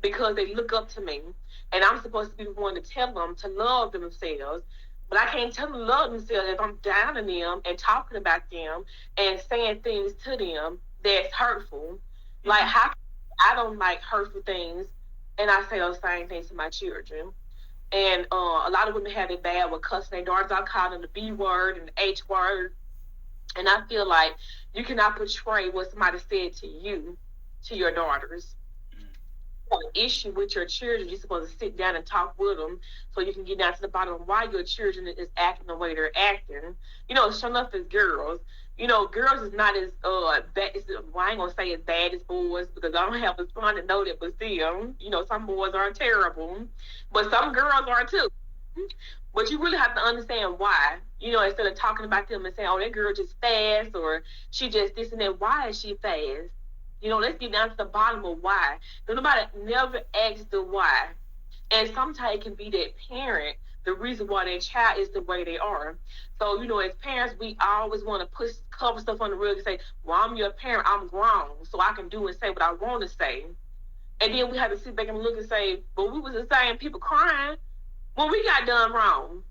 because they look up to me. And I'm supposed to be the one to tell them to love themselves. But I can't tell them to love themselves if I'm down on them and talking about them and saying things to them that's hurtful. Like, how I don't like hurtful things, and I say those same things to my children. And a lot of women have it bad with cussing their daughters out, calling them the B word and the H word. And I feel like you cannot portray what somebody said to you, to your daughters. An issue with your children, you're supposed to sit down and talk with them so you can get down to the bottom of why your children is acting the way they're acting. Sure enough as girls. Girls is not as bad. Well, I ain't gonna say as bad as boys because I don't have a son to know that, but still, some boys are terrible, but some girls are too. But you really have to understand why. Instead of talking about them and saying, "Oh, that girl just fast," or "She just this and that." Why is she fast? Let's get down to the bottom of why. Nobody never asks the why, and sometimes it can be that parent the reason why their child is the way they are. So, as parents, we always want to cover stuff on the rug and say, well, I'm your parent, I'm grown, so I can do and say what I want to say. And then we have to sit back and look and say, but we was the same people crying when we got done wrong.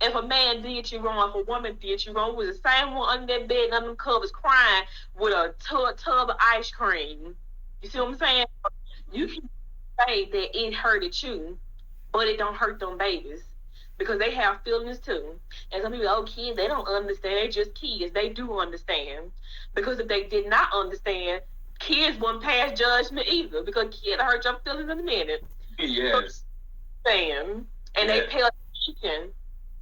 If a man did you wrong, if a woman did you wrong, we was the same one under that bed, under them covers, crying with a tub of ice cream. You see what I'm saying? You can say that it hurted you, but it don't hurt them babies. Because they have feelings too. And some people, kids, they don't understand. They're just kids. They do understand. Because if they did not understand, kids wouldn't pass judgment either. Because kids hurt your feelings in a minute. Yes. And they pay attention.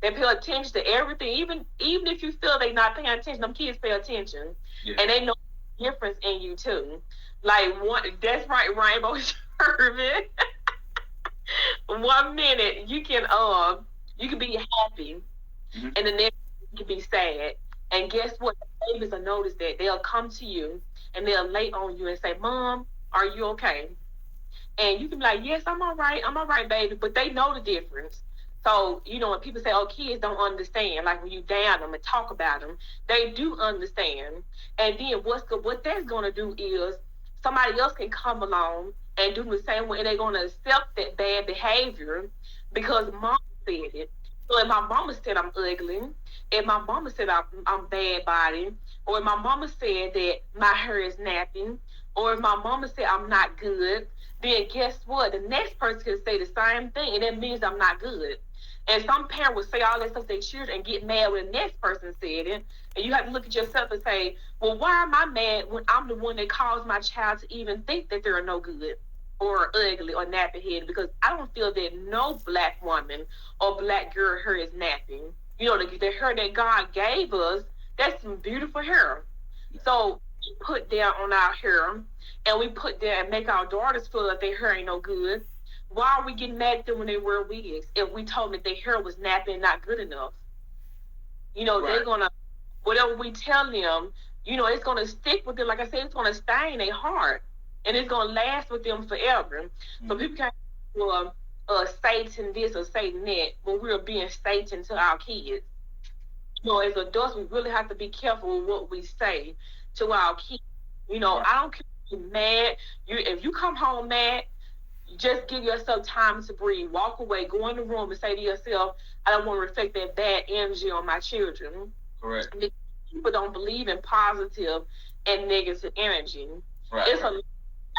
They pay attention to everything. Even if you feel they're not paying attention, them kids pay attention. Yeah. And they know the difference in you too. Like, that's right, Rainbow Sherman. 1 minute, you can be happy, and the next you can be sad. And guess what? The babies will notice that. They'll come to you, and they'll lay on you and say, Mom, are you okay? And you can be like, yes, I'm all right, baby. But they know the difference. So, when people say, oh, kids don't understand, like when you down them and talk about them, they do understand. And then what that's going to do is somebody else can come along and do the same way. And they're going to accept that bad behavior because mom said it. So if my mama said I'm ugly, if my mama said I'm bad body, or if my mama said that my hair is napping, or if my mama said I'm not good, then guess what? The next person can say the same thing, and that means I'm not good. And some parent will say all that stuff to their children and get mad when the next person said it. And you have to look at yourself and say, well, why am I mad when I'm the one that caused my child to even think that they're no good or ugly or nappy headed? Because I don't feel that no black woman or black girl hair is napping. The hair that God gave us, that's some beautiful hair. So we put down on our hair and we put down and make our daughters feel like their hair ain't no good. Why are we getting mad at them when they wear wigs if we told them that their hair was nappy and not good enough? Right. They're going to, whatever we tell them, it's going to stick with them. Like I said, it's going to stay in their heart. And it's going to last with them forever. Mm-hmm. So people can't Satan this or Satan that when we're being Satan to our kids. As adults, we really have to be careful with what we say to our kids. Right. I don't care if you're mad. If you come home mad, just give yourself time to breathe. Walk away. Go in the room and say to yourself, I don't want to reflect that bad energy on my children. Correct. Because people don't believe in positive and negative energy. Right. It's a lot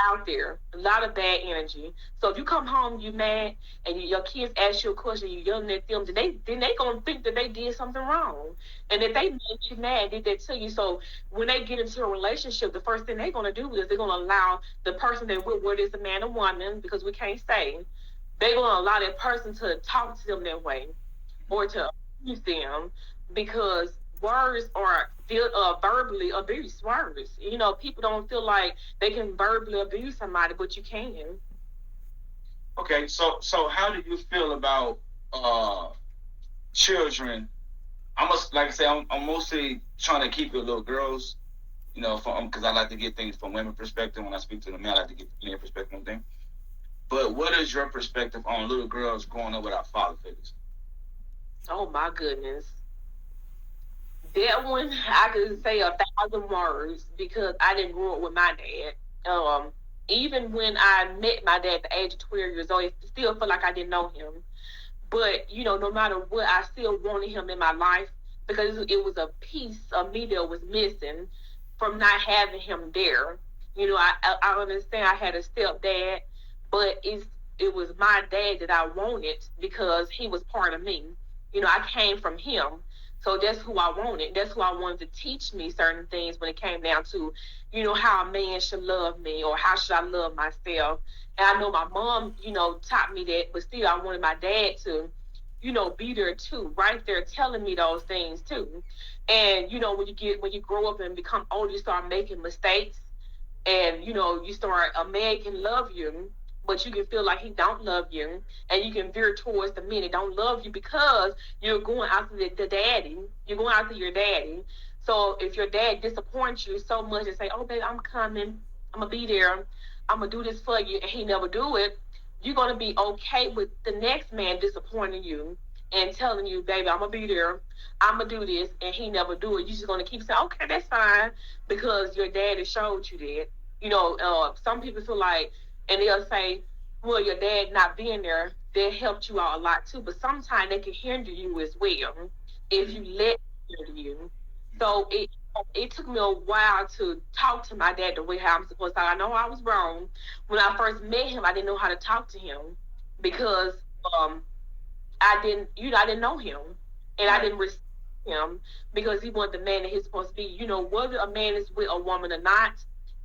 out there, a lot of bad energy. So if you come home, you mad, and your kids ask you a question, you yelling at them, then they gonna think that they did something wrong, and if they made you mad, did that to you. So when they get into a relationship, the first thing they're gonna do is they're gonna allow the person that whether it's a man or woman, because we can't say, they're gonna allow that person to talk to them that way, or to abuse them, because words are verbally abuse words. People don't feel like they can verbally abuse somebody, but you can. Okay, so how do you feel about children? I'm mostly trying to keep it little girls, because I like to get things from women perspective. When I speak to the men, I like to get the men perspective on things. But what is your perspective on little girls growing up without father figures? Oh my goodness. That one, I could say 1,000 words because I didn't grow up with my dad. Even when I met my dad at the age of 12 years old, it still felt like I didn't know him. But, no matter what, I still wanted him in my life because it was a piece of me that was missing from not having him there. I understand I had a stepdad, but it was my dad that I wanted because he was part of me. I came from him. So that's who I wanted. That's who I wanted to teach me certain things when it came down to, how a man should love me or how should I love myself. And I know my mom, taught me that, but still I wanted my dad to, be there too, right there telling me those things too. And, when you grow up and become older, you start making mistakes and, you start, a man can love you, but you can feel like he don't love you, and you can veer towards the men that don't love you because you're going after the daddy. You're going after your daddy. So if your dad disappoints you so much and say, oh, baby, I'm coming. I'm going to be there. I'm going to do this for you, and he never do it, you're going to be okay with the next man disappointing you and telling you, baby, I'm going to be there. I'm going to do this, and he never do it. You're just going to keep saying, okay, that's fine, because your daddy showed you that. Some people feel like, and they'll say, well, your dad not being there, that helped you out a lot too. But sometimes they can hinder you as well if you let them hinder you. So it took me a while to talk to my dad the way how I'm supposed to. I know I was wrong. When I first met him, I didn't know how to talk to him because I didn't know him. And I didn't respect him because he wasn't the man that he's supposed to be. Whether a man is with a woman or not,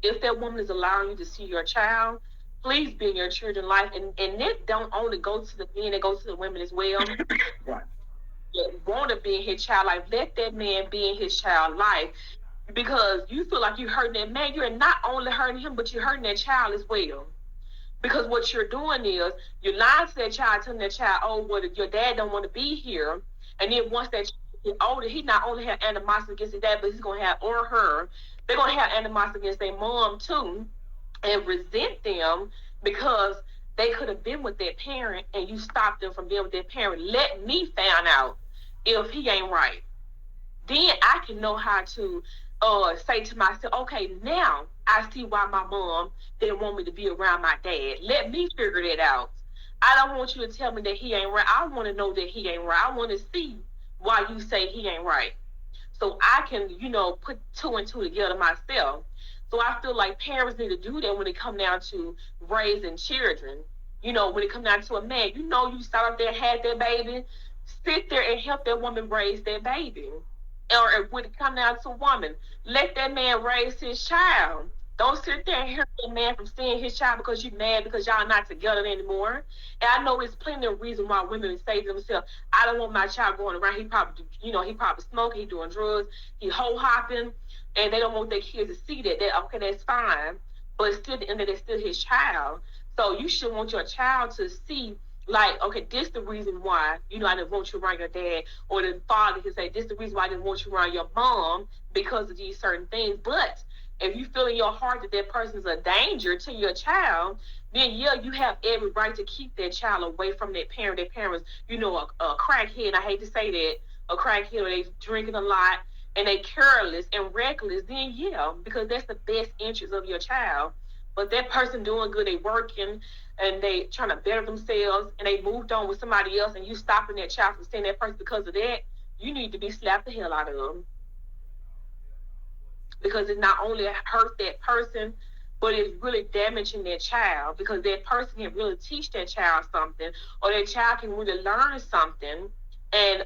if that woman is allowing you to see your child, please be in your children's life. And that don't only go to the men, it goes to the women as well. Right. Want to be in his child life, let that man be in his child life, because you feel like you're hurting that man. You're not only hurting him, but you're hurting that child as well. Because what you're doing is you're lying to that child, telling that child, oh, well, your dad don't want to be here. And then once that child gets older, he not only have animosity against his dad, but he's going to have, or her, they're going to have animosity against their mom too, and resent them because they could have been with their parent and you stopped them from being with their parent. Let me find out if he ain't right. Then I can know how to say to myself, okay, now I see why my mom didn't want me to be around my dad. Let me figure that out. I don't want you to tell me that he ain't right. I want to know that he ain't right. I want to see why you say he ain't right. So I can, put two and two together myself. So I feel like parents need to do that when it come down to raising children. When it come down to a man, you start up there and had that baby, sit there and help that woman raise that baby. Or when it come down to a woman, let that man raise his child. Don't sit there and hear that man from seeing his child because you're mad because y'all not together anymore. And I know there's plenty of reasons why women say to themselves, I don't want my child going around. He probably smoking, he doing drugs, he hoe hopping, and they don't want their kids to see that. Okay, that's fine, but still, at the end of the day, still his child. So you should want your child to see, like, okay, this the reason why, I didn't want you around your dad, or the father can say, this the reason why I didn't want you around your mom because of these certain things. But if you feel in your heart that that person is a danger to your child, then yeah, you have every right to keep that child away from that parent. That parent's, a crackhead. I hate to say that, a crackhead, or they drinking a lot and they careless and reckless. Then yeah, because that's the best interest of your child. But that person doing good, they working and they trying to better themselves, and they moved on with somebody else, and you stopping that child from seeing that person because of that, you need to be slapped the hell out of them. Because it not only hurts that person, but it's really damaging that child, because that person can really teach that child something, or that child can really learn something. And,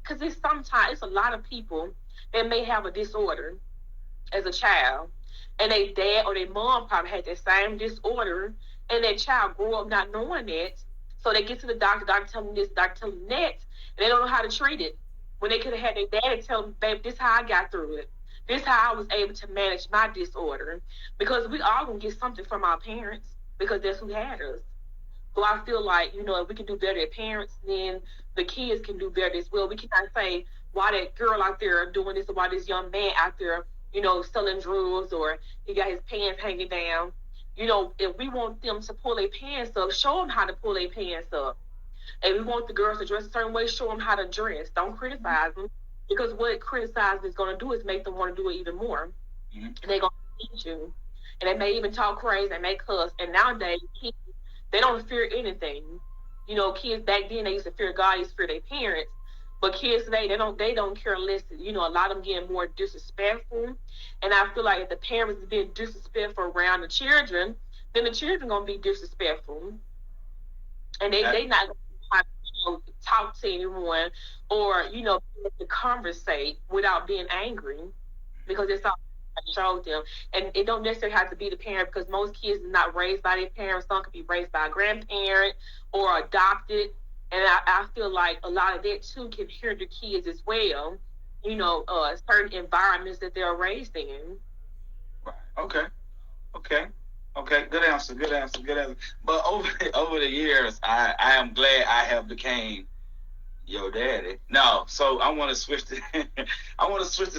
because it's a lot of people that may have a disorder as a child, and their dad or their mom probably had that same disorder, and that child grew up not knowing that. So they get to the doctor tell them this, doctor tell them that, and they don't know how to treat it. When they could have had their daddy tell them, babe, this is how I got through it. This is how I was able to manage my disorder. Because we all gonna get something from our parents, because that's who had us. So I feel like, if we can do better as parents, then the kids can do better as well. We cannot say why that girl out there doing this, or why this young man out there, selling drugs, or he got his pants hanging down. If we want them to pull their pants up, show them how to pull their pants up. And we want the girls to dress a certain way, show them how to dress. Don't criticize them, because what criticizing is going to do is make them want to do it even more. Mm-hmm. And they're going to teach you. And they may even talk crazy, they may cuss. And nowadays, kids, they don't fear anything. Kids back then, they used to fear God, used to fear their parents. But kids today, they don't care less. A lot of them getting more disrespectful. And I feel like if the parents is being disrespectful around the children, then the children going to be disrespectful. And they not going to talk to anyone, or, to conversate without being angry, because it's all I showed them. And it don't necessarily have to be the parent, because most kids are not raised by their parents. Some could be raised by a grandparent or adopted. And I feel like a lot of that, too, can hurt the kids as well, certain environments that they're raised in. Right. Okay. Good answer. But over the years, I am glad I have became your daddy. No, so I want to switch the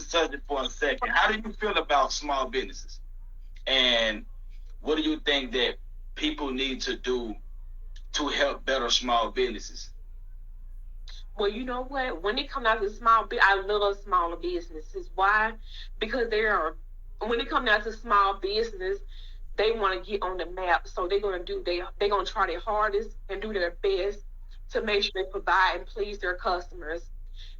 subject for a second. How do you feel about small businesses? And what do you think that people need to do to help better small businesses? Well, you know what? When it comes out to I love smaller businesses. Why? Because when it comes down to small business, they want to get on the map. So they're gonna try their hardest and do their best to make sure they provide and please their customers.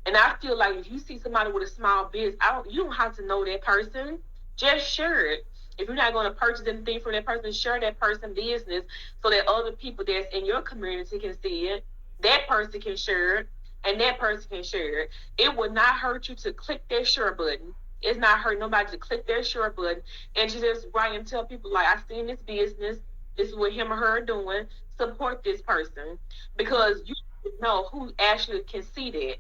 And I feel like if you see somebody with a small business, you don't have to know that person. Just share it. If you're not going to purchase anything from that person, share that person's business so that other people that's in your community can see it. That person can share it, and that person can share it. It would not hurt you to click that share button. It's not hurt nobody to click that share button and to just write and tell people, like, I seen this business. This is what him or her doing. Support this person, because you know who actually can see that.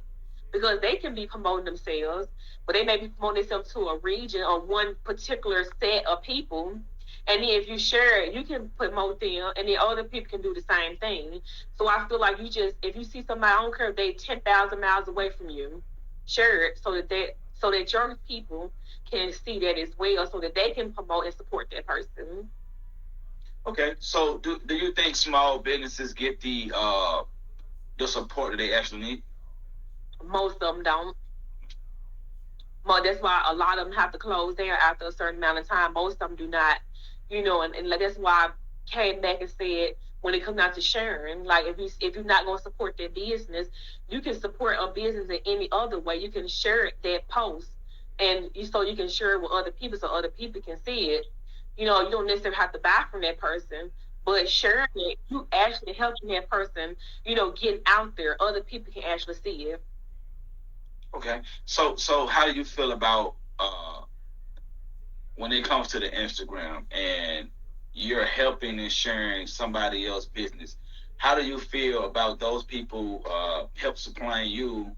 Because they can be promoting themselves, but they may be promoting themselves to a region or one particular set of people. And then if you share it, you can promote them, and then other people can do the same thing. So I feel like if you see somebody, I don't care if they 10,000 miles away from you, share it so that your people can see that as well, so that they can promote and support that person. Okay, so do you think small businesses get the support that they actually need? Most of them don't. Well, that's why a lot of them have to close down after a certain amount of time. Most of them do not, and that's why I came back and said when it comes down to sharing, like if you're not going to support their business, you can support a business in any other way. You can share that post, and so you can share it with other people so other people can see it. You don't necessarily have to buy from that person, but sharing it, you actually helping that person, getting out there. Other people can actually see it. Okay, so how do you feel about when it comes to the Instagram and you're helping and sharing somebody else's business? How do you feel about those people help supplying you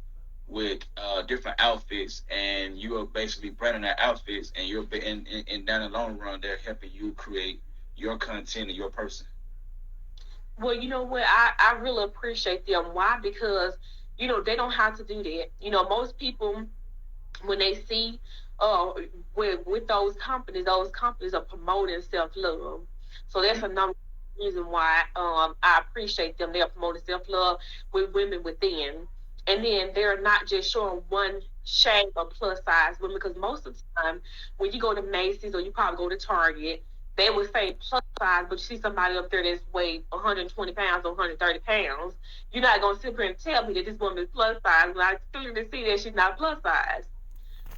with different outfits, and you are basically branding their outfits, and you're in down the long run they're helping you create your content and your person? Well, you know what? I really appreciate them. Why? Because, they don't have to do that. Most people, when they see with those companies are promoting self love. So that's another reason why I appreciate them. They're promoting self love with women within. And then they're not just showing one shade of plus size women, because most of the time when you go to Macy's or you probably go to Target, they would say plus size, but you see somebody up there that's weighed 120 pounds or 130 pounds, you're not going to sit here and tell me that this woman is plus size when I clearly see that she's not plus size.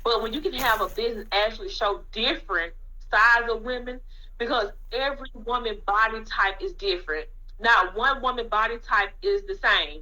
But when you can have a business actually show different size of women, because every woman body type is different. Not one woman body type is the same.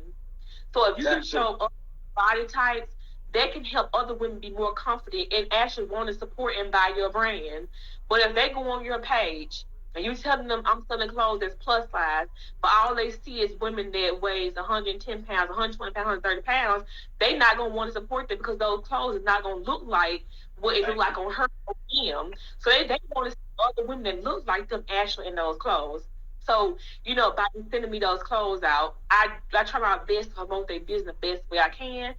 So if you can show other body types, that can help other women be more confident and actually want to support and buy your brand. But if they go on your page and you telling them I'm selling clothes that's plus size, but all they see is women that weighs 110 pounds, 120 pounds, 130 pounds, they not gonna want to support them because those clothes is not gonna look like what it look like on her or him. So they want to see other women that look like them actually in those clothes. So, by sending me those clothes out, I try my best to promote their business the best way I can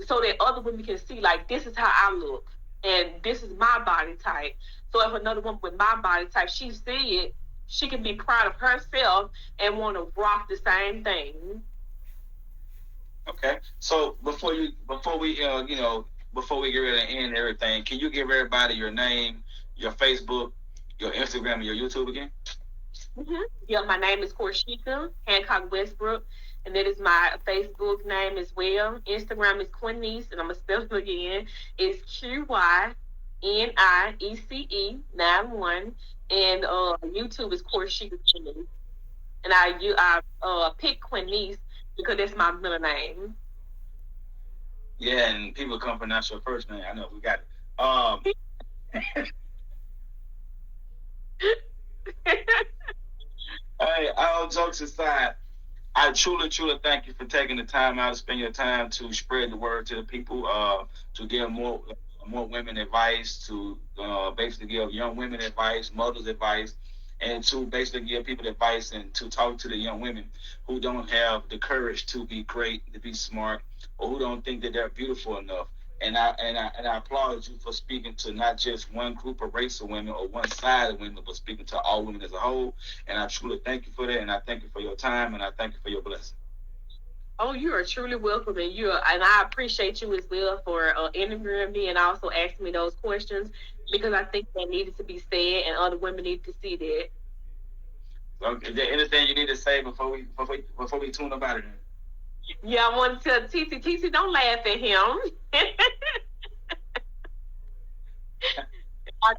so that other women can see, like, this is how I look and this is my body type. So if another woman with my body type, she see it, she can be proud of herself and want to rock the same thing. Okay. So before we before we get ready to end everything, can you give everybody your name, your Facebook, your Instagram, and your YouTube again? Mm-hmm. Yeah, my name is Corsheckia, Hancock Westbrook, and that is my Facebook name as well. Instagram is Qyniece, and I'm gonna spell it again. It's QYNIECE 91, and YouTube is Corsheckia Qyniece. And I picked Qyniece because that's my middle name. Yeah, and people come pronounce your first name. I know we got it. Hey, all jokes aside, I truly, truly thank you for taking the time out to spend your time to spread the word to the people, to give more women advice, to basically give young women advice, mothers advice, and to basically give people advice and to talk to the young women who don't have the courage to be great, to be smart, or who don't think that they're beautiful enough. And I applaud you for speaking to not just one group of race of women or one side of women, but speaking to all women as a whole. And I truly thank you for that, and I thank you for your time, and I thank you for your blessing. Oh, you are truly welcome, and I appreciate you as well for interviewing me and also asking me those questions, because I think that needed to be said, and other women need to see that. So, is there anything you need to say before we tune up out of here? Yeah, I want to tell TT, don't laugh at him.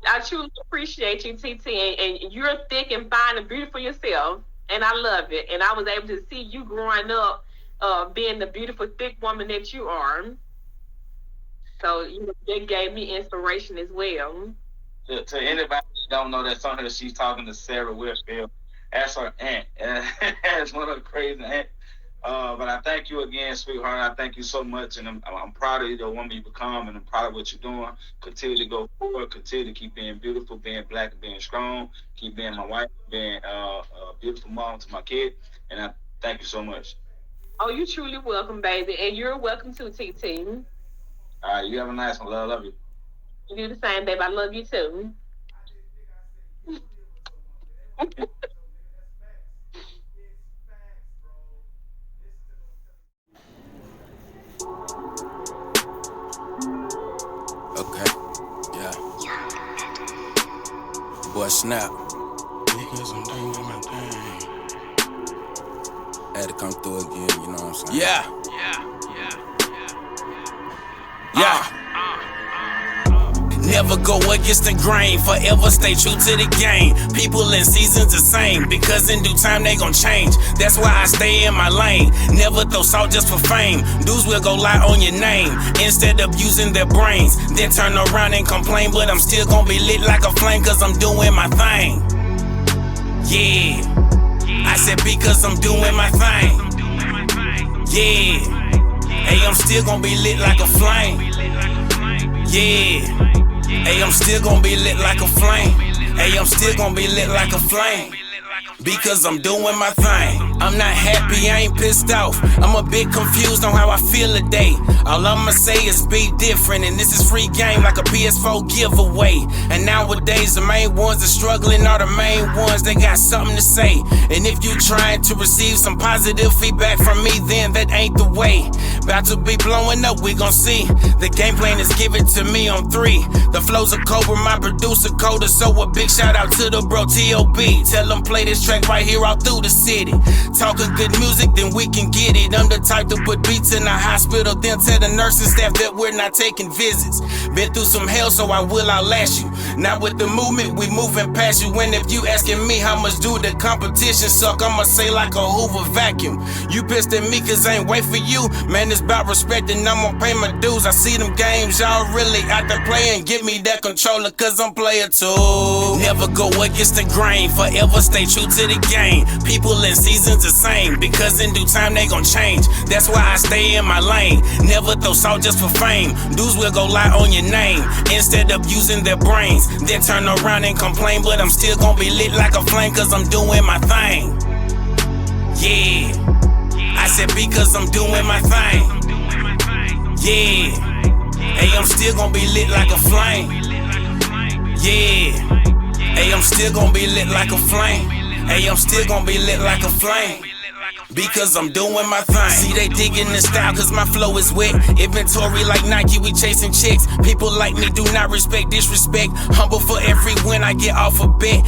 I truly appreciate you, TT, and you're thick and fine and beautiful yourself, and I love it. And I was able to see you growing up, being the beautiful, thick woman that you are. So that gave me inspiration as well. To anybody that don't know, that song that she's talking to Sarah Whitfield. That's her aunt. That's one of the crazy aunts. But I thank you again, sweetheart. I thank you so much, and I'm proud of you, the woman you become, and I'm proud of what you're doing. Continue to go forward. Continue to keep being beautiful, being black, and being strong. Keep being my wife, being a beautiful mom to my kid. And I thank you so much. Oh, you're truly welcome, baby, and you're welcome too, TT. All right, you have a nice one. Love you. You do the same, babe. I love you too. Boy, snap. Because I'm doing my thing. Had to come through again, you know what I'm saying? Yeah. Never go against the grain, forever stay true to the game. People in seasons the same, because in due time they gon' change. That's why I stay in my lane. Never throw salt just for fame. Dudes will go lie on your name, instead of using their brains. Then turn around and complain, but I'm still gon' be lit like a flame, cause I'm doing my thing. Yeah, I said because I'm doing my thing. Yeah, hey, I'm still gon' be lit like a flame. Yeah. Hey, I'm still gon' be lit like a flame. Hey, I'm still gon' be lit like a flame. Because I'm doing my thing. I'm not happy, I ain't pissed off. I'm a bit confused on how I feel today. All I'ma say is be different, and this is free game like a PS4 giveaway. And nowadays the main ones that struggling are the main ones that got something to say. And if you trying to receive some positive feedback from me, then that ain't the way. About to be blowing up, we gon' see. The game plan is given to me on 3. The flows are Cobra, my producer Coda. So a big shout out to the bro T.O.B. Tell them play this track right here all through the city. Talking good music, then we can get it. I'm the type to put beats in the hospital, then tell the nursing staff that we're not taking visits. Been through some hell, so I will outlast you. Now with the movement, we moving past you. And if you asking me how much do the competition suck, I'ma say like a Hoover vacuum. You pissed at me cause I ain't wait for you. Man, it's about respect and I'm gonna pay my dues. I see them games, y'all really out there playing. Give me that controller cause I'm player too. Never go against the grain, forever stay true to the game. People in seasons the same, because in due time they gon' change. That's why I stay in my lane. Never throw salt just for fame. Dudes will go lie on your name, instead of using their brains. Then turn around and complain, but I'm still gon' be lit like a flame, cause I'm doing my thing. Yeah, I said because I'm doing my thing. Yeah, hey, I'm still gon' be lit like a flame. Yeah, hey, I'm still gon' be lit like a flame. Hey, I'm still gon' be lit like a flame. Because I'm doing my thing. See, they digging the style cause my flow is wet. Inventory like Nike, we chasing chicks. People like me do not respect disrespect. Humble for every win, I get off a bet.